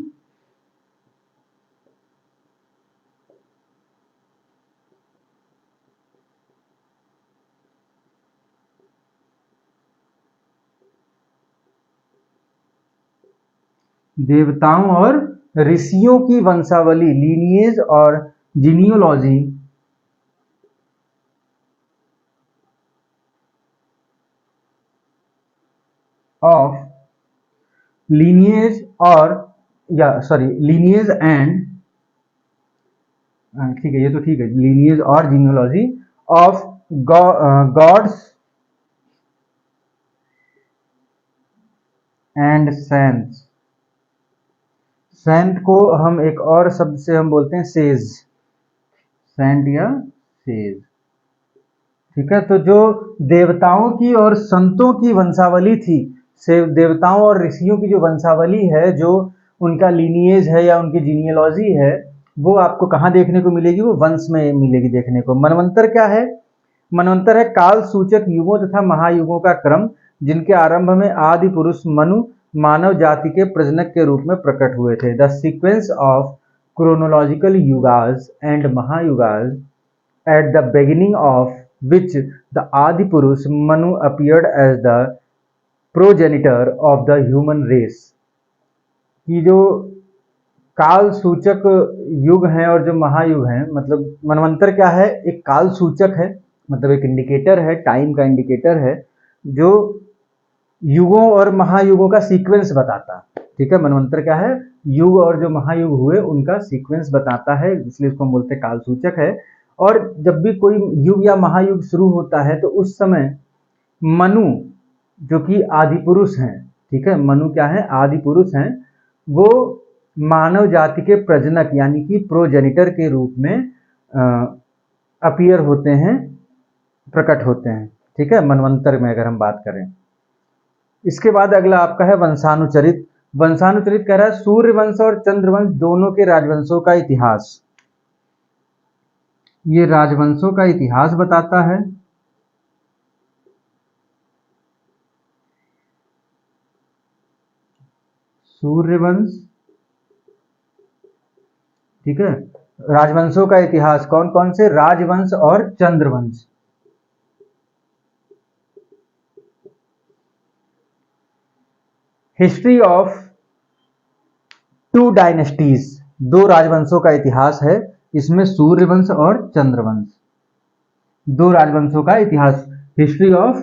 देवताओं और ऋषियों की वंशावली, लीनिएज और जीनियोलॉजी ऑफ लीनिएज और या सॉरी लीनिएज एंड, ठीक है, ये तो ठीक है, लीनिएज और genealogy of gods and saints. Saint को हम एक और शब्द से हम बोलते हैं सेज, सेंट या सेज, ठीक है। तो जो देवताओं की और संतों की वंशावली थी, से देवताओं और ऋषियों की जो वंशावली है, जो उनका लीनिएज है या उनकी जीनियोलॉजी है, वो आपको कहाँ देखने को मिलेगी? वो वंश में मिलेगी देखने को। मनवंतर क्या है? मनवंतर है काल सूचक युगों तथा महायुगों का क्रम, जिनके आरंभ में आदि पुरुष मनु मानव जाति के प्रजनक के रूप में प्रकट हुए थे। The sequence of chronological yugas and mahayugas at the beginning of which the Adi Purush Manu appeared as the progenitor of the human race। कि जो काल सूचक युग हैं और जो महायुग हैं, मतलब मनवंतर क्या है? एक काल सूचक है, मतलब एक इंडिकेटर है, टाइम का इंडिकेटर है, जो युगों और महायुगों का सीक्वेंस बताता है, ठीक है। मनवंतर क्या है? युग और जो महायुग हुए उनका सीक्वेंस बताता है, इसलिए इसको हम बोलते हैं काल सूचक है। और जब भी कोई युग या महायुग शुरू होता है तो उस समय मनु, जो कि आदि पुरुष हैं, ठीक है, मनु क्या है? आदि पुरुष हैं। वो मानव जाति के प्रजनक यानी कि प्रोजेनिटर के रूप में अपीयर होते हैं, प्रकट होते हैं, ठीक है, मनवंतर में अगर हम बात करें। इसके बाद अगला आपका है वंशानुचरित। वंशानुचरित कह रहा है सूर्यवंश और चंद्रवंश दोनों के राजवंशों का इतिहास। ये राजवंशों का इतिहास बताता है। सूर्यवंश, ठीक है, राजवंशों का इतिहास कौन कौन से? राजवंश और Chandravansh. History of two dynasties, दो राजवंशों का इतिहास है, इसमें सूर्यवंश और चंद्रवंश, दो राजवंशों का इतिहास। History of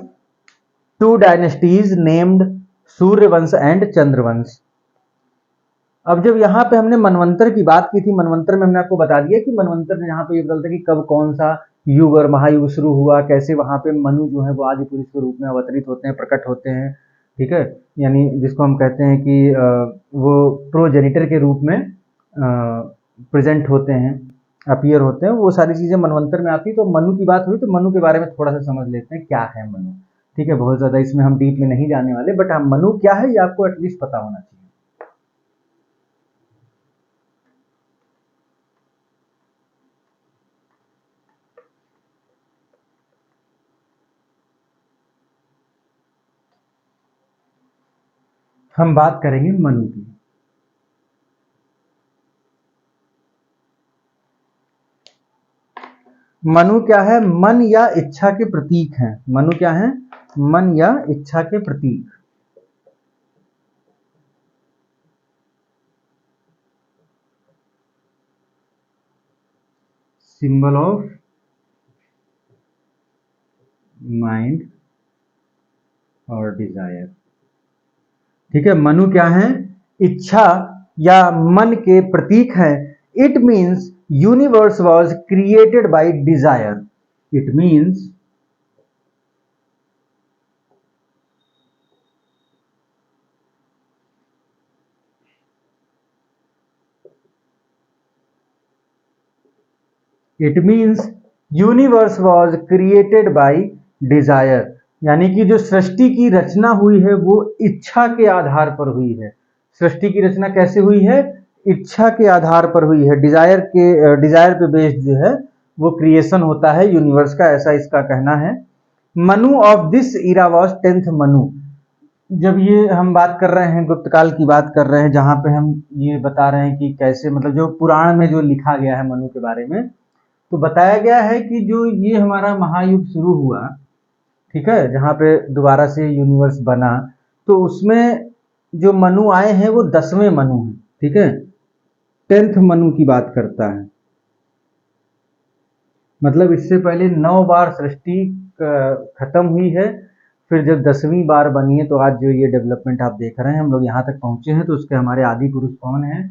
two dynasties named Suryavansh and Chandravansh. अब जब यहाँ पे हमने मनवंतर की बात की थी, मनवंतर में हमने आपको बता दिया कि मनवंतर ने यहाँ पे ये बदलता कि कब कौन सा युग और महायुग शुरू हुआ, कैसे वहाँ पे मनु जो है वो आदि पुरुष के रूप में अवतरित होते हैं, प्रकट होते हैं, ठीक है, यानी जिसको हम कहते हैं कि वो प्रोजेनिटर के रूप में प्रेजेंट होते हैं, अपीयर होते हैं, वो सारी चीज़ें मनवंतर में आती। तो मनु की बात हुई तो मनु के बारे में थोड़ा सा समझ लेते हैं क्या है मनु, ठीक है। बहुत ज़्यादा इसमें हम डीप में नहीं जाने वाले, बट हाँ मनु क्या है ये आपको एटलीस्ट पता होना चाहिए। हम बात करेंगे मनु की। मनु क्या है? मन या इच्छा के प्रतीक हैं। मनु क्या है? मन या इच्छा के प्रतीक। सिंबल ऑफ माइंड और डिजायर, ठीक है। मनु क्या है? इच्छा या मन के प्रतीक है। It means universe was created by desire. It means universe was created by desire, यानी कि जो सृष्टि की रचना हुई है वो इच्छा के आधार पर हुई है। सृष्टि की रचना कैसे हुई है? इच्छा के आधार पर हुई है। डिजायर पे बेस्ड जो है वो क्रिएशन होता है यूनिवर्स का, ऐसा इसका कहना है। Manu of this Ira was 10th Manu. जब ये हम बात कर रहे हैं, गुप्त काल की बात कर रहे हैं, जहां पे हम ये बता रहे हैं कि कैसे, मतलब जो पुराण में जो लिखा गया है मनु के बारे में, तो बताया गया है कि जो ये हमारा महायुग शुरू हुआ, ठीक है, जहाँ पे दोबारा से यूनिवर्स बना, तो उसमें जो मनु आए हैं वो 10वें मनु हैं, ठीक है। 10th मनु की बात करता है, मतलब इससे पहले 9 बार सृष्टि खत्म हुई है, फिर जब 10वीं बार बनी है, तो आज जो ये डेवलपमेंट आप देख रहे हैं, हम लोग यहाँ तक पहुँचे हैं, तो उसके हमारे आदि पुरुष कौन है,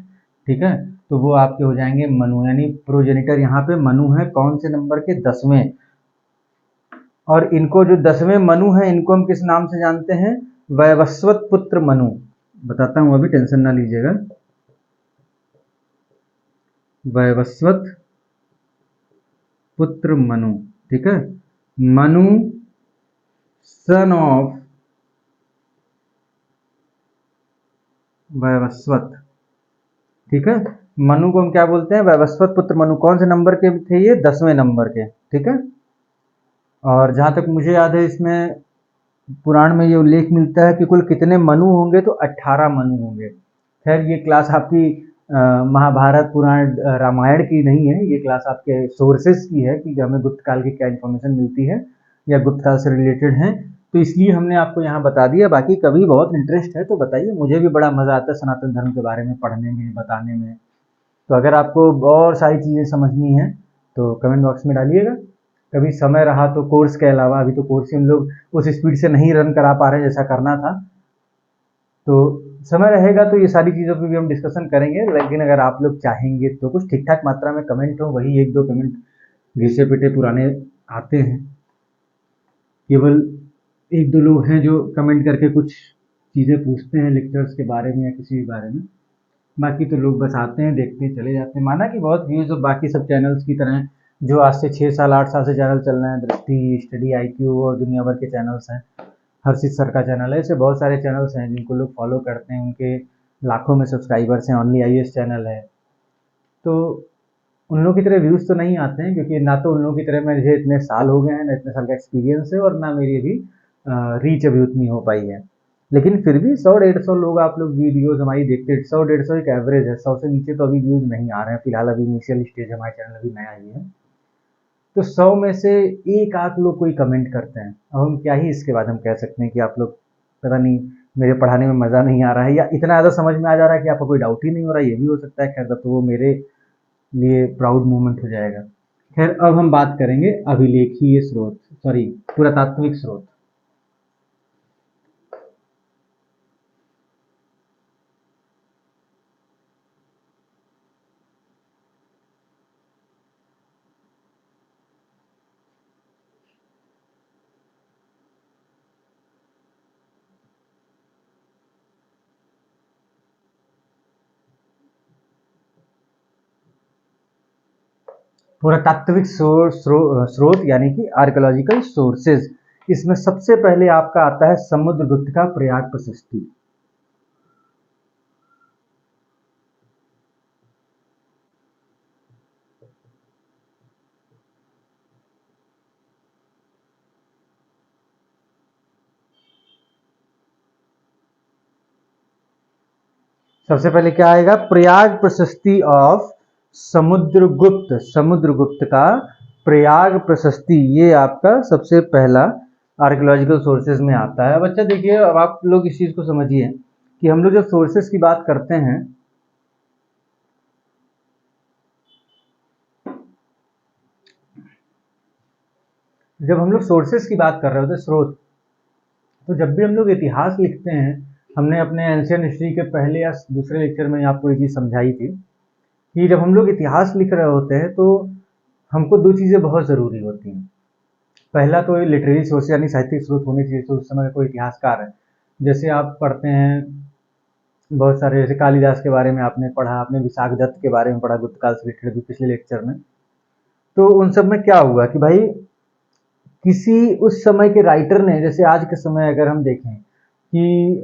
ठीक है, तो वो आपके हो जाएंगे मनु, यानी प्रोजेनिटर यहाँ पे मनु है। कौन से नंबर के? 10वें। और इनको जो 10वें मनु हैं, इनको हम किस नाम से जानते हैं? वैवस्वत पुत्र मनु। बताता हूँ, अभी टेंशन ना लीजिएगा। वैवस्वत पुत्र मनु, ठीक है। मनु सन ऑफ वैवस्वत, ठीक है। मनु को हम क्या बोलते हैं? वैवस्वत पुत्र मनु। कौन से नंबर के थे ये? 10वें नंबर के, ठीक है। और जहां तक मुझे याद है, इसमें पुराण में ये उल्लेख मिलता है कि कुल कितने मनु होंगे, तो 18 मनु होंगे। खैर ये क्लास आपकी महाभारत, पुराण, रामायण की नहीं है, ये क्लास आपके सोर्सेस की है कि हमें गुप्त काल की क्या इन्फॉर्मेशन मिलती है या गुप्त काल से रिलेटेड है, तो इसलिए हमने आपको यहाँ बता दिया। बाकी कभी बहुत इंटरेस्ट है तो बताइए, मुझे भी बड़ा मज़ा आता है सनातन धर्म के बारे में पढ़ने में, बताने में। तो अगर आपको और सारी चीज़ें समझनी है तो कमेंट बॉक्स में डालिएगा। कभी समय रहा तो कोर्स के अलावा, अभी तो कोर्स हम लोग उस स्पीड से नहीं रन करा पा रहे जैसा करना था, तो समय रहेगा तो ये सारी चीज़ों पे भी हम डिस्कशन करेंगे। लेकिन अगर आप लोग चाहेंगे तो कुछ ठीक ठाक मात्रा में कमेंट हो, वही 1-2 कमेंट घिसे पिटे पुराने आते हैं। केवल 1-2 लोग हैं जो कमेंट करके कुछ चीज़ें पूछते हैं लेक्चर्स के बारे में या किसी भी बारे में, बाकी तो लोग बस आते हैं, देखते हैं, चले जाते हैं। माना कि बहुत व्यूज़ और बाकी सब चैनल्स की तरह जो आज से 6 साल 8 साल से चैनल चल रहे हैं, दृष्टि, स्टडी IQ और दुनिया भर के चैनल्स हैं, हर्षित सर का चैनल है, ऐसे बहुत सारे चैनल्स हैं जिनको लोग फॉलो करते हैं, उनके लाखों में सब्सक्राइबर्स हैं। ओनली IAS चैनल है, तो उन लोगों की तरह व्यूज़ तो नहीं आते हैं, क्योंकि ना तो उन लोगों की तरह मुझे इतने साल हो गए हैं, ना इतने साल का एक्सपीरियंस है, और ना मेरी अभी रीच अभी उतनी हो पाई है। लेकिन फिर भी 100-150 लोग आप लोग वीडियोज़ हमारी देखते हैं। 100-150 एक एवरेज है, 100 से नीचे तो अभी व्यूज़ नहीं आ रहे हैं फिलहाल, अभी इनिशियल स्टेज हमारे चैनल अभी नया ही है। तो 100 में से 1-8 लोग कोई कमेंट करते हैं। अब हम क्या ही इसके बाद हम कह सकते हैं कि आप लोग पता नहीं मेरे पढ़ाने में मज़ा नहीं आ रहा है, या इतना ज़्यादा समझ में आ जा रहा है कि आपको कोई डाउट ही नहीं हो रहा है, ये भी हो सकता है। खैर तब तो वो मेरे लिए प्राउड मोमेंट हो जाएगा। खैर, अब हम बात करेंगे अभिलेखीय स्रोत, सॉरी, पुरातात्विक स्रोत। पुरातात्विक स्रोत यानी कि आर्कियोलॉजिकल सोर्सेज, इसमें सबसे पहले आपका आता है समुद्रगुप्त का प्रयाग प्रशस्ति। सबसे पहले क्या आएगा? प्रयाग प्रशस्ति ऑफ समुद्रगुप्त, समुद्रगुप्त का प्रयाग प्रशस्ति, ये आपका सबसे पहला आर्कियोलॉजिकल सोर्सेज में आता है। अब अच्छा देखिए, अब आप लोग इस चीज को समझिए कि हम लोग जब सोर्सेज की बात करते हैं, जब हम लोग सोर्सेज की बात कर रहे होते हैं, स्रोत, तो जब भी हम लोग इतिहास लिखते हैं, हमने अपने एंशियंट हिस्ट्री के पहले या दूसरे लेक्चर में आपको ये चीज़ समझाई थी कि जब हम लोग इतिहास लिख रहे होते हैं तो हमको दो चीज़ें बहुत ज़रूरी होती हैं। पहला तो ये लिटरेरी सोर्स यानी साहित्यिक स्रोत होने चाहिए, तो उस समय का कोई इतिहासकार है। जैसे आप पढ़ते हैं बहुत सारे, जैसे कालिदास के बारे में आपने पढ़ा, आपने विशाख दत्त के बारे में पढ़ा गुप्तकाल से रिलेटेड भी पिछले लेक्चर में। तो उन सब में क्या हुआ कि भाई किसी उस समय के राइटर ने, जैसे आज के समय अगर हम देखें कि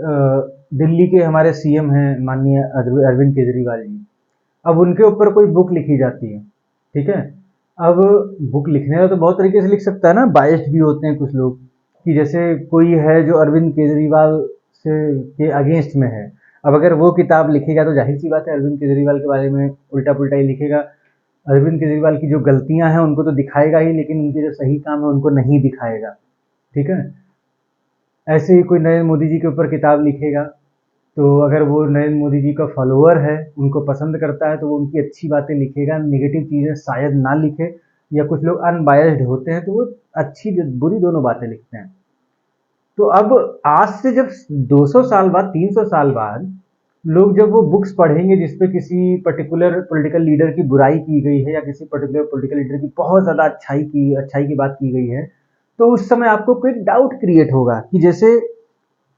दिल्ली के हमारे सीएम हैं माननीय अरविंद केजरीवाल जी, अब उनके ऊपर कोई बुक लिखी जाती है, ठीक है। अब बुक लिखने का तो बहुत तरीके से लिख सकता है ना, बायस्ड भी होते हैं कुछ लोग, कि जैसे कोई है जो अरविंद केजरीवाल से के अगेंस्ट में है, अब अगर वो किताब लिखेगा तो जाहिर सी बात है अरविंद केजरीवाल के बारे में उल्टा पुल्टा ही लिखेगा। अरविंद केजरीवाल की जो गलतियां हैं उनको तो दिखाएगा ही, लेकिन उनके जो सही काम है उनको नहीं दिखाएगा, ठीक है। ऐसे ही कोई नरेंद्र मोदी जी के ऊपर किताब लिखेगा, तो अगर वो नरेंद्र मोदी जी का फॉलोअर है, उनको पसंद करता है, तो वो उनकी अच्छी बातें लिखेगा, नेगेटिव चीज़ें शायद ना लिखे, या कुछ लोग अनबायस्ड होते हैं तो वो अच्छी बुरी दोनों बातें लिखते हैं। तो अब आज से जब 200 साल बाद, 300 साल बाद लोग जब वो बुक्स पढ़ेंगे जिसपे किसी पर्टिकुलर पॉलिटिकल लीडर की बुराई की गई है या किसी पर्टिकुलर पॉलिटिकल लीडर की बहुत ज़्यादा अच्छाई की बात की गई है, तो उस समय आपको कोई डाउट क्रिएट होगा कि जैसे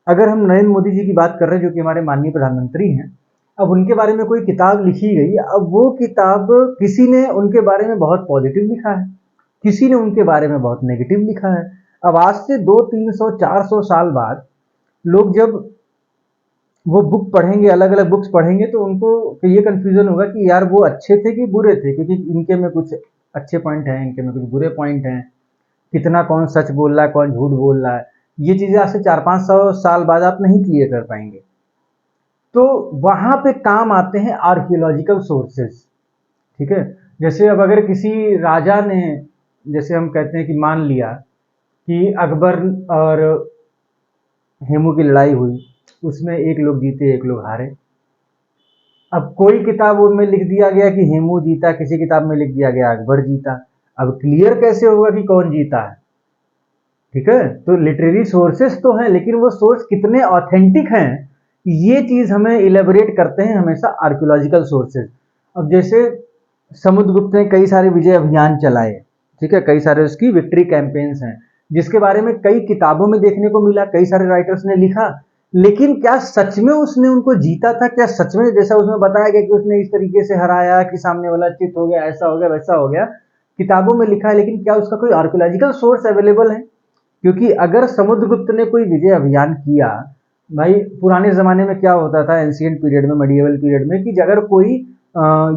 अगर हम नरेंद्र मोदी जी की बात कर रहे हैं जो कि हमारे माननीय प्रधानमंत्री हैं, अब उनके बारे में कोई किताब लिखी गई, अब वो किताब किसी ने उनके बारे में बहुत पॉजिटिव लिखा है, किसी ने उनके बारे में बहुत नेगेटिव लिखा है। अब आज से 200-300-400 साल बाद लोग जब वो बुक पढ़ेंगे, अलग अलग बुक्स पढ़ेंगे, तो उनको ये कंफ्यूजन होगा कि यार वो अच्छे थे कि बुरे थे, क्योंकि इनके में कुछ अच्छे पॉइंट हैं, इनके में कुछ बुरे पॉइंट हैं, कितना कौन सच बोल रहा है, कौन झूठ बोल रहा है, ये चीज़ें आज से 400-500 साल बाद आप नहीं क्लियर कर पाएंगे। तो वहां पे काम आते हैं आर्कियोलॉजिकल सोर्सेज, ठीक है। जैसे अब अगर किसी राजा ने, जैसे हम कहते हैं कि मान लिया कि अकबर और हेमू की लड़ाई हुई, उसमें एक लोग जीते एक लोग हारे। अब कोई किताब में लिख दिया गया कि हेमू जीता, किसी किताब में लिख दिया गया अकबर जीता। अब क्लियर कैसे होगा कि कौन जीता है? ठीक है, तो लिटरेरी सोर्सेस तो हैं, लेकिन वो सोर्स कितने ऑथेंटिक हैं, ये चीज हमें इलेबोरेट करते हैं हमेशा आर्कियोलॉजिकल सोर्सेज। अब जैसे समुद्रगुप्त ने कई सारे विजय अभियान चलाए, ठीक है, कई सारे उसकी विक्ट्री कैंपेन्स हैं, जिसके बारे में कई किताबों में देखने को मिला, कई सारे राइटर्स ने लिखा, लेकिन क्या सच में उसने उनको जीता था? क्या सच में जैसा उसमें बताया गया कि उसने इस तरीके से हराया कि सामने वाला चित हो गया, ऐसा हो गया, वैसा हो गया, किताबों में लिखा है, लेकिन क्या उसका कोई आर्कियोलॉजिकल सोर्स अवेलेबल है? क्योंकि अगर समुद्रगुप्त ने कोई विजय अभियान किया, भाई पुराने जमाने में क्या होता था, एंशियंट पीरियड में, मेडिएवल पीरियड में, कि अगर कोई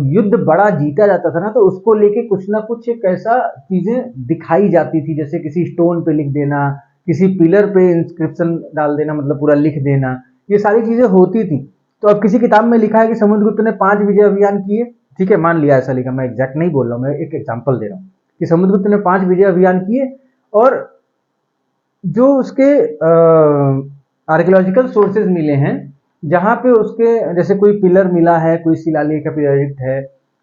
युद्ध बड़ा जीता जाता था ना, तो उसको लेके कुछ ना कुछ एक ऐसा चीजें दिखाई जाती थी, जैसे किसी स्टोन पे लिख देना, किसी पिलर पे इंस्क्रिप्शन डाल देना, मतलब पूरा लिख देना, ये सारी चीजें होती थी। तो अब किसी किताब में लिखा है कि समुद्रगुप्त ने 5 विजय अभियान किए, ठीक है, मान लिया ऐसा लिखा, मैं एग्जैक्ट नहीं बोल रहा हूँ, मैं एक एग्जाम्पल दे रहा हूँ कि समुद्रगुप्त ने 5 विजय अभियान किए, और जो उसके आर्कियोलॉजिकल सोर्सेज मिले हैं, जहां पे उसके जैसे कोई पिलर मिला है, कोई शिलालेख का प्रोजेक्ट है,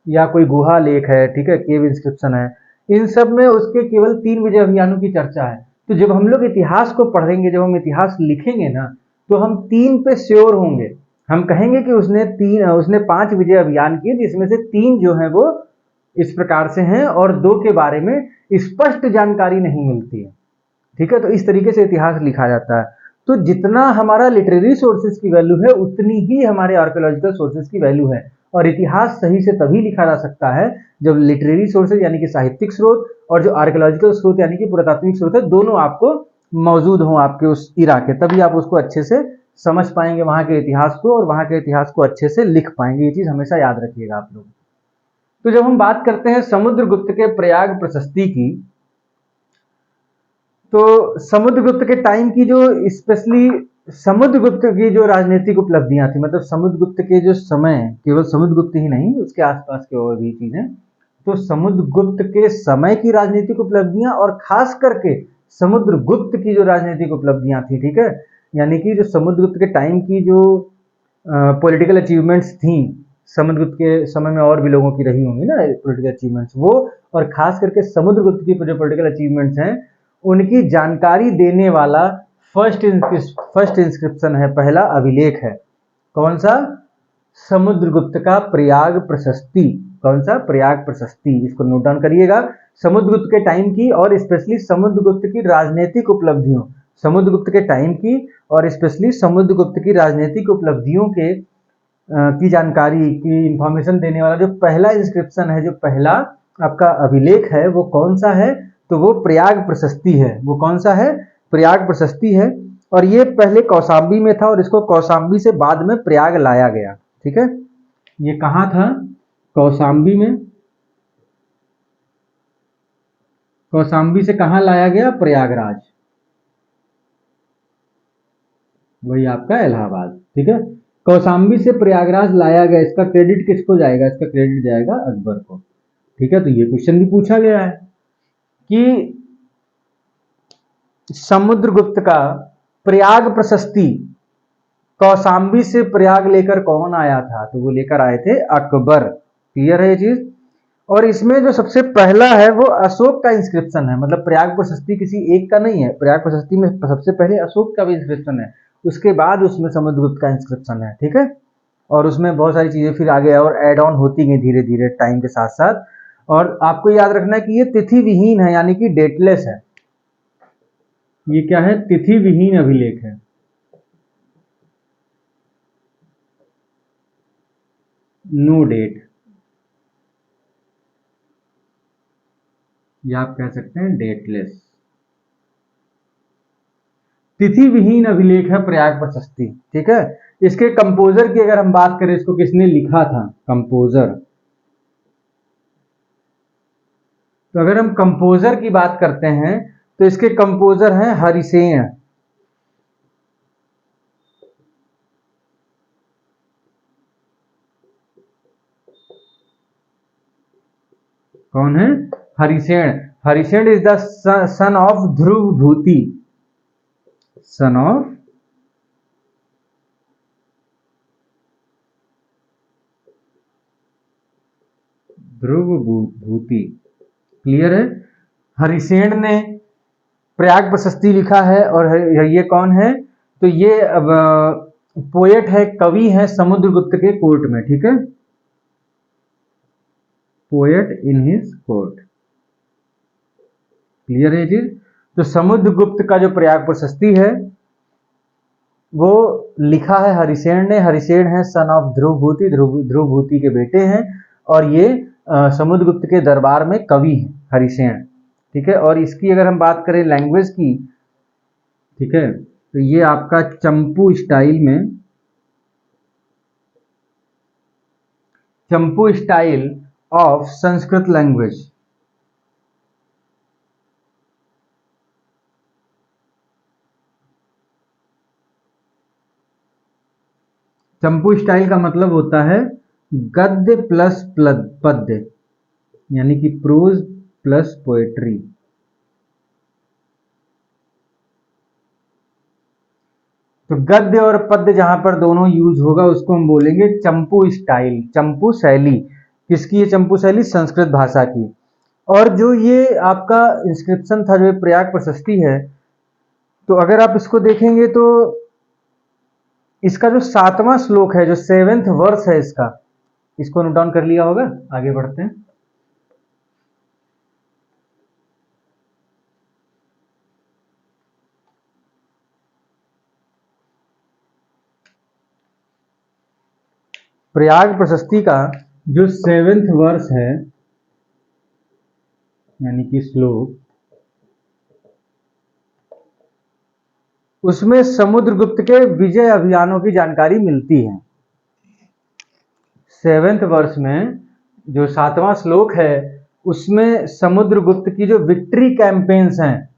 या कोई गुहा लेख है, ठीक है, केव इंस्क्रिप्शन है, इन सब में उसके केवल 3 विजय अभियानों की चर्चा है। तो जब हम लोग इतिहास को पढ़ेंगे, जब हम इतिहास लिखेंगे ना, तो हम 3 पे श्योर होंगे। हम कहेंगे कि उसने 5 विजय अभियान किए, जिसमें से 3 जो है वो इस प्रकार से हैं और 2 के बारे में स्पष्ट जानकारी नहीं मिलती है, ठीक है। तो इस तरीके से इतिहास लिखा जाता है। तो जितना हमारा लिटरेरी सोर्सेज की वैल्यू है, उतनी ही हमारे आर्कियोलॉजिकल सोर्सेज की वैल्यू है। और इतिहास सही से तभी लिखा जा सकता है जब लिटरेरी सोर्सेज यानी कि साहित्यिक स्रोत और जो आर्कियोलॉजिकल स्रोत यानी कि पुरातात्विक स्रोत है, दोनों आपको मौजूद हों आपके उस इरा के, तभी आप उसको अच्छे से समझ पाएंगे वहां के इतिहास को, और वहां के इतिहास को अच्छे से लिख पाएंगे। ये चीज हमेशा याद रखिएगा आप लोग। तो जब हम बात करते हैं समुद्रगुप्त के प्रयाग प्रशस्ति की, तो समुद्रगुप्त के टाइम की जो स्पेशली समुद्रगुप्त की जो राजनीतिक उपलब्धियां थी, मतलब समुद्रगुप्त के जो समय, केवल समुद्रगुप्त ही नहीं, उसके आसपास के और भी चीजें, तो समुद्रगुप्त के समय की राजनीतिक उपलब्धियां और खास करके समुद्रगुप्त की जो राजनीतिक उपलब्धियां थी, ठीक है, यानी कि जो समुद्रगुप्त के टाइम की जो पॉलिटिकल अचीवमेंट्स थी, समुद्रगुप्त के समय में और भी लोगों की रही होंगी ना पॉलिटिकल अचीवमेंट्स, वो और खास करके समुद्रगुप्त की जो पॉलिटिकल अचीवमेंट्स हैं उनकी जानकारी देने वाला फर्स्ट इंस्क्रिप्शन है, पहला अभिलेख है। कौन सा? समुद्रगुप्त का प्रयाग प्रशस्ति। कौन सा? प्रयाग प्रशस्ति। इसको नोट डाउन करिएगा। समुद्रगुप्त के टाइम की और स्पेशली समुद्रगुप्त की राजनीतिक उपलब्धियों, समुद्रगुप्त के टाइम की और स्पेशली समुद्रगुप्त की राजनीतिक उपलब्धियों के की जानकारी की इंफॉर्मेशन देने वाला जो पहला इंस्क्रिप्शन है, जो पहला आपका अभिलेख है, वो कौन सा है? तो वो प्रयाग प्रशस्ति है। वो कौन सा है? प्रयाग प्रशस्ति है। और ये पहले कौशाम्बी में था और इसको कौशाम्बी से बाद में प्रयाग लाया गया, ठीक है। ये कहाँ था? कौशाम्बी में। कौशाम्बी से कहाँ लाया गया? प्रयागराज, वही आपका इलाहाबाद, ठीक है। कौशाम्बी से प्रयागराज लाया गया। इसका क्रेडिट किसको जाएगा? इसका क्रेडिट जाएगा अकबर को, ठीक है। तो ये क्वेश्चन भी पूछा गया है कि समुद्रगुप्त का प्रयाग प्रशस्ति कौशाम्बी से प्रयाग लेकर कौन आया था? तो वो लेकर आए थे अकबर। क्लियर है ये चीज? और इसमें जो सबसे पहला है वो अशोक का इंस्क्रिप्शन है। मतलब प्रयाग प्रशस्ति किसी एक का नहीं है, प्रयाग प्रशस्ति में सबसे पहले अशोक का भी इंस्क्रिप्शन है, उसके बाद उसमें समुद्रगुप्त का इंस्क्रिप्शन है, ठीक है। और उसमें बहुत सारी चीजें फिर आगे और एड ऑन होती गई धीरे धीरे टाइम के साथ साथ। और आपको याद रखना है कि ये तिथि विहीन है, यानी कि डेटलेस है। ये क्या है? तिथि विहीन अभिलेख है। नो डेट, या आप कह सकते हैं डेटलेस। तिथि विहीन अभिलेख है प्रयाग प्रशस्ति, ठीक है। इसके कंपोजर की अगर हम बात करें, इसको किसने लिखा था? कंपोजर। तो अगर हम कंपोजर की बात करते हैं तो इसके कंपोजर हैं हरिसेन। कौन है? Harisena. Harisena is the son of Dhruva Bhuti. Son of Dhruva Bhuti. Clear है? हरिसेन ने प्रयाग प्रशस्ति लिखा है। और ये कौन है? तो ये पोएट है, कवि है समुद्रगुप्त के कोर्ट में, ठीक है। Poet in his court. Clear है चीज? तो समुद्रगुप्त का जो प्रयाग प्रशस्ति है वो लिखा है हरिसेन ने। हरिसेन है सन ऑफ ध्रुव भूति, ध्रुव भूति के बेटे हैं। और ये समुद्रगुप्त के दरबार में कवि हैं हरिसेन, ठीक है। और इसकी अगर हम बात करें लैंग्वेज की, ठीक है, तो ये आपका चंपू स्टाइल में, champu style of Sanskrit language. Champu style का मतलब होता है गद्य प्लस पद्य, यानी कि प्रोज प्लस पोएट्री। तो गद्य और पद्य जहां पर दोनों यूज होगा उसको हम बोलेंगे चंपू स्टाइल, चंपू शैली। किसकी? ये चंपू शैली संस्कृत भाषा की। और जो ये आपका इंस्क्रिप्शन था, जो ये प्रयाग प्रशस्ति है, तो अगर आप इसको देखेंगे तो इसका जो 7वां श्लोक है, जो 7th वर्स है इसका, इसको नोट डाउन कर लिया होगा। आगे बढ़ते हैं। प्रयाग प्रशस्ति का जो 7th वर्स है, यानी कि श्लोक, उसमें समुद्रगुप्त के विजय अभियानों की जानकारी मिलती है। 7th वर्ष में जो 7वां श्लोक है, उसमें समुद्रगुप्त की जो विक्ट्री कैंपेन्स हैं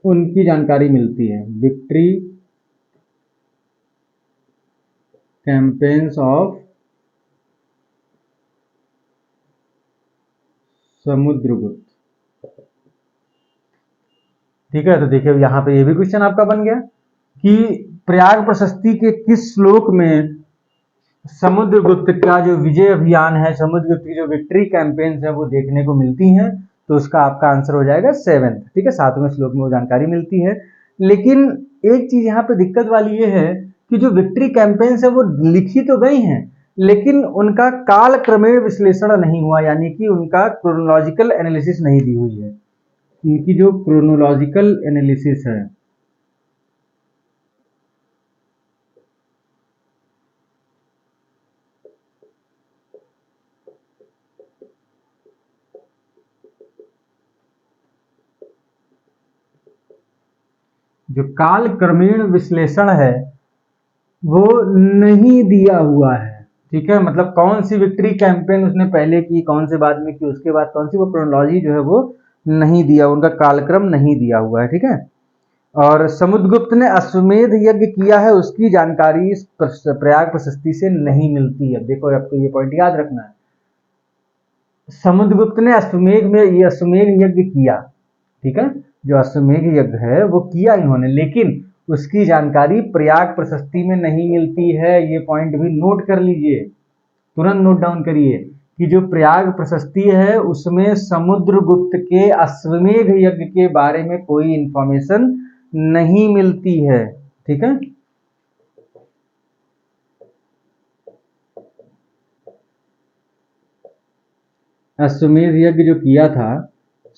उनकी जानकारी मिलती है। Victory campaigns of Samudragupta. ठीक है, तो देखिए यहां पे ये भी क्वेश्चन आपका बन गया कि प्रयाग प्रशस्ति के किस श्लोक में समुद्रगुप्त का जो विजय अभियान है, समुद्रगुप्त की जो विक्ट्री कैंपेन्स है वो देखने को मिलती हैं। तो उसका आपका आंसर हो जाएगा 7th। ठीक है, 7वें श्लोक में वो जानकारी मिलती है। लेकिन एक चीज यहाँ पे दिक्कत वाली ये है कि जो विक्ट्री कैंपेन्स है वो लिखी तो गई हैं, लेकिन उनका काल क्रमेण विश्लेषण नहीं हुआ, यानी कि उनका क्रोनोलॉजिकल एनालिसिस नहीं दी हुई है। इनकी जो क्रोनोलॉजिकल एनालिसिस है, जो काल क्रमेण विश्लेषण है वो नहीं दिया हुआ है। ठीक है, मतलब कौन सी विक्ट्री कैंपेन उसने पहले की, कौन से बाद में की, उसके बाद कौन सी, वो क्रोनोलॉजी जो है वो नहीं दिया, उनका कालक्रम नहीं दिया हुआ है। ठीक है, और समुद्रगुप्त ने अश्वमेध यज्ञ किया है उसकी जानकारी इस प्रयाग प्रशस्ति से नहीं मिलती है। देखो आपको ये पॉइंट याद रखना है, समुद्रगुप्त ने अश्वमेध यज्ञ किया। ठीक है, जो अश्वमेध यज्ञ है वो किया इन्होंने, लेकिन उसकी जानकारी प्रयाग प्रशस्ति में नहीं मिलती है। ये पॉइंट भी नोट कर लीजिए, तुरंत नोट डाउन करिए कि जो प्रयाग प्रशस्ति है उसमें समुद्रगुप्त के अश्वमेध यज्ञ के बारे में कोई इंफॉर्मेशन नहीं मिलती है। ठीक है, अश्वमेध यज्ञ जो किया था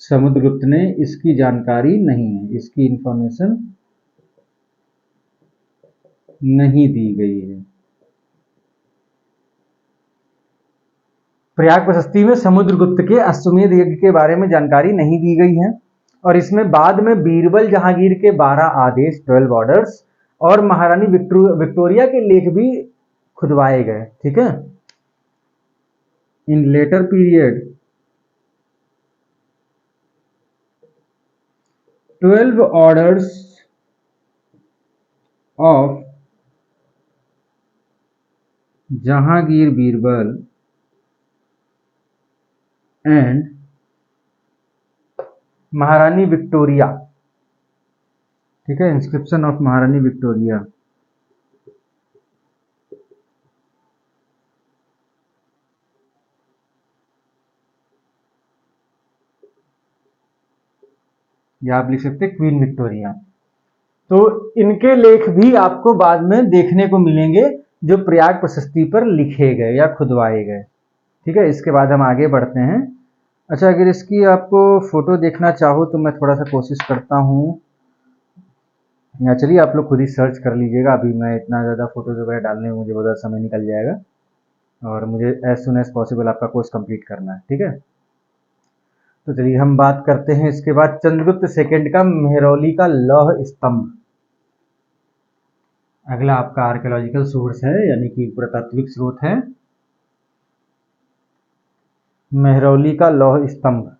समुद्रगुप्त ने, इसकी जानकारी नहीं है, इसकी इंफॉर्मेशन नहीं दी गई है। प्रयाग प्रशस्ति में समुद्रगुप्त के अश्वमेध यज्ञ के बारे में जानकारी नहीं दी गई है, और इसमें बाद में बीरबल जहांगीर के 12 आदेश, 12 ऑर्डर्स, और महारानी विक्टोरिया के लेख भी खुदवाए गए। ठीक है, in later period 12 orders of Jahangir Birbal and Maharani Victoria. ठीक है, इंस्क्रिप्शन ऑफ महारानी विक्टोरिया, या आप लिख सकते हैं क्वीन विक्टोरिया। तो इनके लेख भी आपको बाद में देखने को मिलेंगे जो प्रयाग प्रशस्ति पर लिखे गए या खुदवाए गए। ठीक है, इसके बाद हम आगे बढ़ते हैं। अच्छा, अगर इसकी आपको फोटो देखना चाहो तो मैं थोड़ा सा कोशिश करता हूँ, या चलिए आप लोग खुद ही सर्च कर लीजिएगा। अभी मैं इतना ज़्यादा फोटोज वगैरह डालने में मुझे बहुत ज़्यादा समय निकल जाएगा, और मुझे एज सुन एज पॉसिबल आपका कोर्स कंप्लीट करना है। ठीक है, तो चलिए हम बात करते हैं इसके बाद चंद्रगुप्त सेकंड का मेहरौली का लौह स्तंभ। अगला आपका आर्कियोलॉजिकल सोर्स है, यानी कि पुरातात्विक स्रोत है, मेहरौली का लौह स्तंभ।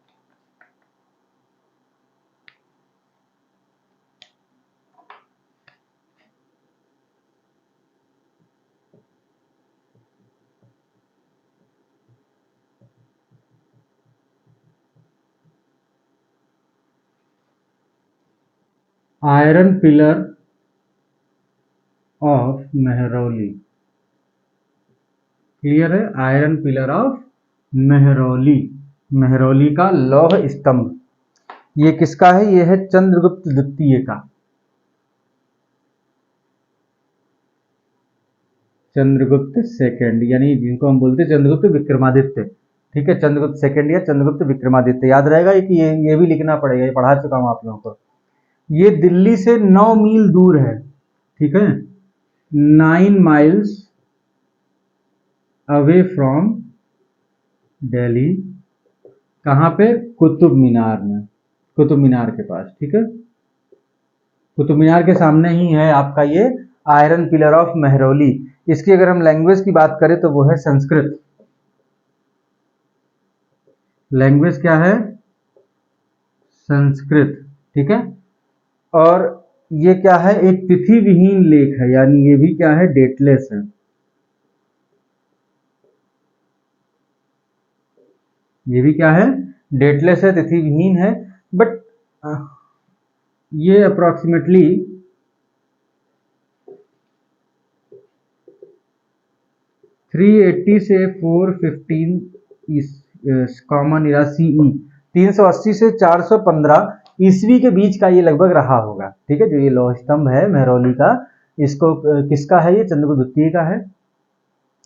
Iron pillar of Mehrauli. Clear है? Iron pillar of Mehrauli, Mehrauli का लौह स्तंभ। ये किसका है? ये है चंद्रगुप्त द्वितीय का। चंद्रगुप्त सेकंड, यानी जिनको हम बोलते हैं चंद्रगुप्त विक्रमादित्य। ठीक है, चंद्रगुप्त सेकंड या चंद्रगुप्त विक्रमादित्य याद रहेगा कि ये भी लिखना पड़ेगा, ये पढ़ा चुका हूं आप लोगों को। ये दिल्ली से 9 मील दूर है। ठीक है, 9 माइल्स अवे फ्रॉम दिल्ली। कहाँ पे? कुतुब मीनार में, कुतुब मीनार के पास। ठीक है, कुतुब मीनार के सामने ही है आपका ये आयरन पिलर ऑफ मेहरौली। इसकी अगर हम लैंग्वेज की बात करें तो वो है संस्कृत। लैंग्वेज क्या है? संस्कृत। ठीक है, और ये क्या है? एक तिथि विहीन लेख है, यानी ये भी क्या है? डेटलेस है। ये भी क्या है? डेटलेस है, तिथि विहीन है। बट ये अप्रोक्सीमेटली 380 से 415 कॉमन इरा सीई, 380 से 415 ईस्वी के बीच का ये लगभग रहा होगा। ठीक है, जो ये लौह स्तंभ है मेहरौली का, इसको किसका है? ये चंद्रगुप्त द्वितीय का है,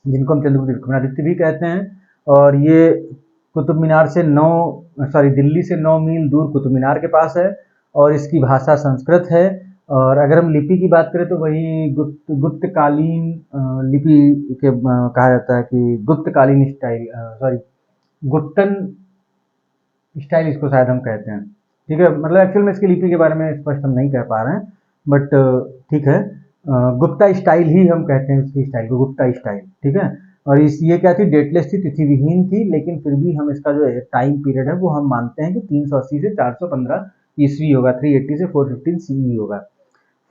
जिनको हम चंद्रगुप्त विक्रमादित्य भी कहते हैं। और ये कुतुब मीनार से दिल्ली से 9 मील दूर कुतुब मीनार के पास है, और इसकी भाषा संस्कृत है। और अगर हम लिपि की बात करें तो वही गुप्तकालीन लिपि के कहा जाता है कि गुप्तकालीन स्टाइल, गुप्तन स्टाइल इसको शायद हम कहते हैं। ठीक है, मतलब एक्चुअल में इसकी लिपि के बारे में स्पष्ट हम नहीं कह पा रहे हैं, बट ठीक है, गुप्ता स्टाइल ही हम कहते हैं इसकी स्टाइल को, गुप्ता स्टाइल। ठीक है, और ये क्या थी? डेटलेस थी, तिथि विहीन थी, लेकिन फिर भी हम इसका जो टाइम पीरियड है वो हम मानते हैं कि 380 से 415 ईस्वी होगा, 380 से 415 सीई होगा।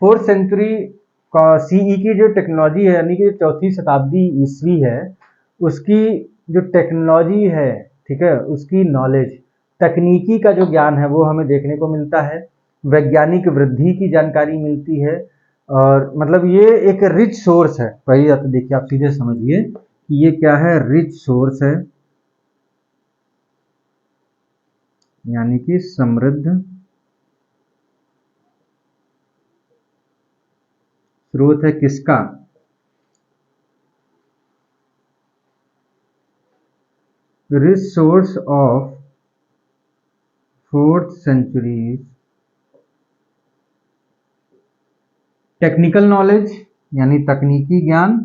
4th सेंचुरी सीई की जो टेक्नोलॉजी है, यानी कि 4वीं शताब्दी ईस्वी है, उसकी जो टेक्नोलॉजी है, ठीक है, उसकी नॉलेज, तकनीकी का जो ज्ञान है वो हमें देखने को मिलता है। वैज्ञानिक वृद्धि की जानकारी मिलती है, और मतलब ये एक रिच सोर्स है। पहली बात तो देखिए, आप सीधे समझिए कि ये क्या है? रिच सोर्स है, यानी कि समृद्ध स्रोत है। किसका? Rich source of 4th century technical knowledge, यानी तकनीकी ज्ञान,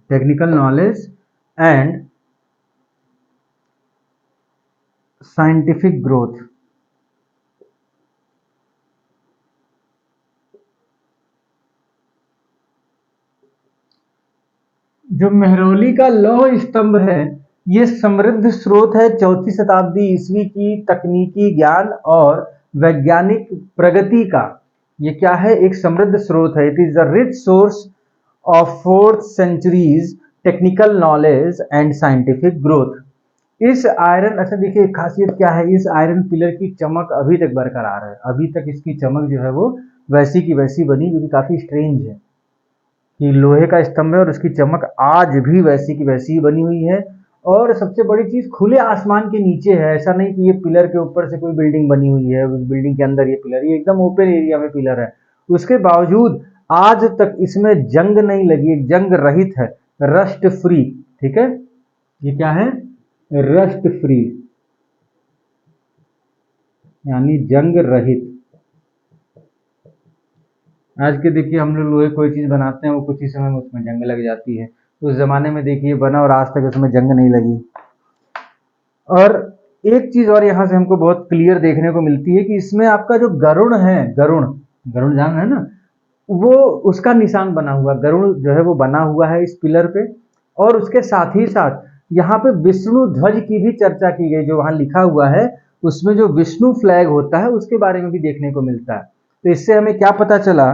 technical knowledge and scientific growth. जो मेहरौली का लौह स्तंभ है, ये समृद्ध स्रोत है 4वीं शताब्दी ईस्वी की तकनीकी ज्ञान और वैज्ञानिक प्रगति का। ये क्या है? एक समृद्ध स्रोत है। It is the rich source of 4th centuries technical knowledge and scientific growth. इस आयरन, अच्छा देखिए खासियत क्या है, इस आयरन पिलर की चमक अभी तक बरकरार है। अभी तक इसकी चमक जो है वो वैसी की वैसी बनी, जो कि काफी स्ट्रेंज है कि लोहे का स्तंभ है और उसकी चमक आज भी वैसी की वैसी ही बनी हुई है। और सबसे बड़ी चीज, खुले आसमान के नीचे है। ऐसा नहीं कि ये पिलर के ऊपर से कोई बिल्डिंग बनी हुई है, उस बिल्डिंग के अंदर ये पिलर, ये एकदम ओपन एरिया में पिलर है। उसके बावजूद आज तक इसमें जंग नहीं लगी, जंग रहित है, रस्ट फ्री। ठीक है, ये क्या है? रस्ट फ्री, यानी जंग रहित। आज के देखिए हम लोग लोहे कोई चीज बनाते हैं, वो कुछ ही समय में उसमें जंग लग जाती है। उस जमाने में देखिए बना और आज तक उसमें जंग नहीं लगी। और एक चीज और यहाँ से हमको बहुत क्लियर देखने को मिलती है कि इसमें आपका जो गरुड़ है, गरुड़, गरुड़ जान है ना, वो उसका निशान बना हुआ, गरुड़ जो है वो बना हुआ है इस पिलर पे। और उसके साथ ही साथ यहाँ पे विष्णु ध्वज की भी चर्चा की गई, जो वहां लिखा हुआ है उसमें जो विष्णु फ्लैग होता है उसके बारे में भी देखने को मिलता है। तो इससे हमें क्या पता चला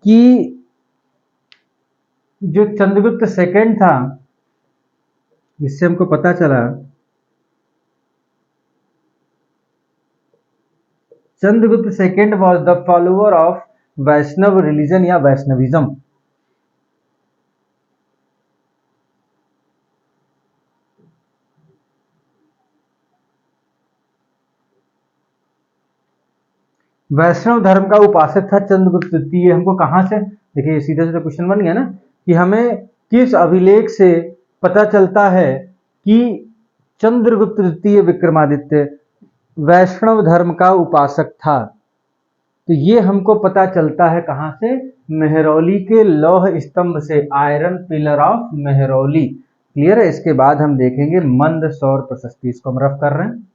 कि जो चंद्रगुप्त सेकंड था, इससे हमको पता चला Chandragupta second was the follower of Vaishnava religion या वैष्णविज्म। वैष्णव धर्म का उपासक था चंद्रगुप्त द्वितीय। हमको कहां से, देखिए सीधे सीधे क्वेश्चन बन गया ना कि हमें किस अभिलेख से पता चलता है कि चंद्रगुप्त द्वितीय विक्रमादित्य वैष्णव धर्म का उपासक था। तो ये हमको पता चलता है कहां से, मेहरौली के लौह स्तंभ से, iron pillar of Mehrauli. Clear है। इसके बाद हम देखेंगे मंदसौर प्रशस्ति, इसको हम रफ कर रहे हैं।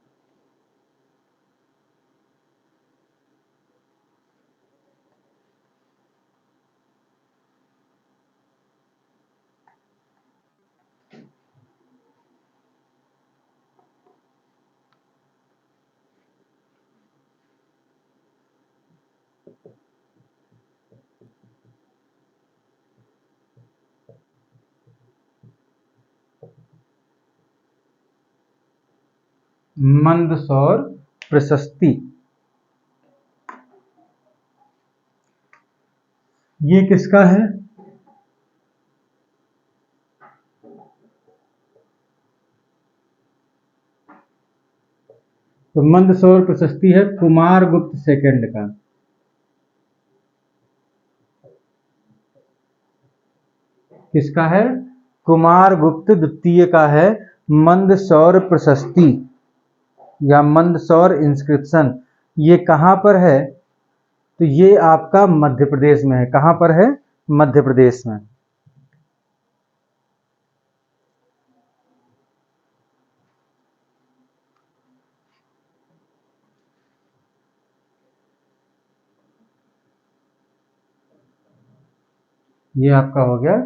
मंदसौर प्रशस्ति ये किसका है? तो मंदसौर प्रशस्ति है कुमारगुप्त सेकंड का। किसका है? कुमारगुप्त द्वितीय का है मंदसौर प्रशस्ति या मंदसौर इंस्क्रिप्शन। ये कहां पर है? तो ये आपका मध्य प्रदेश में है। कहां पर है? मध्य प्रदेश में। ये आपका हो गया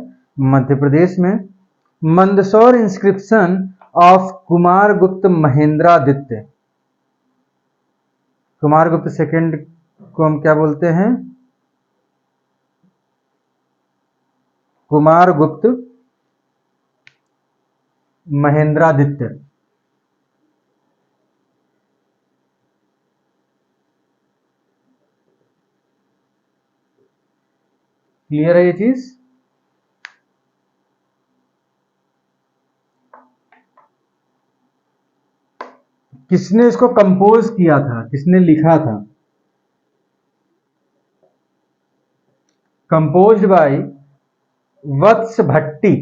मध्य प्रदेश में। Mandsaur inscription of Kumaragupta Mahendraditya. Kumaragupta second को हम क्या बोलते हैं? कुमारगुप्त महेंद्रादित्य। क्लियर है ये चीज? किसने इसको कंपोज किया था, किसने लिखा था? Composed by Vatsa Bhatti.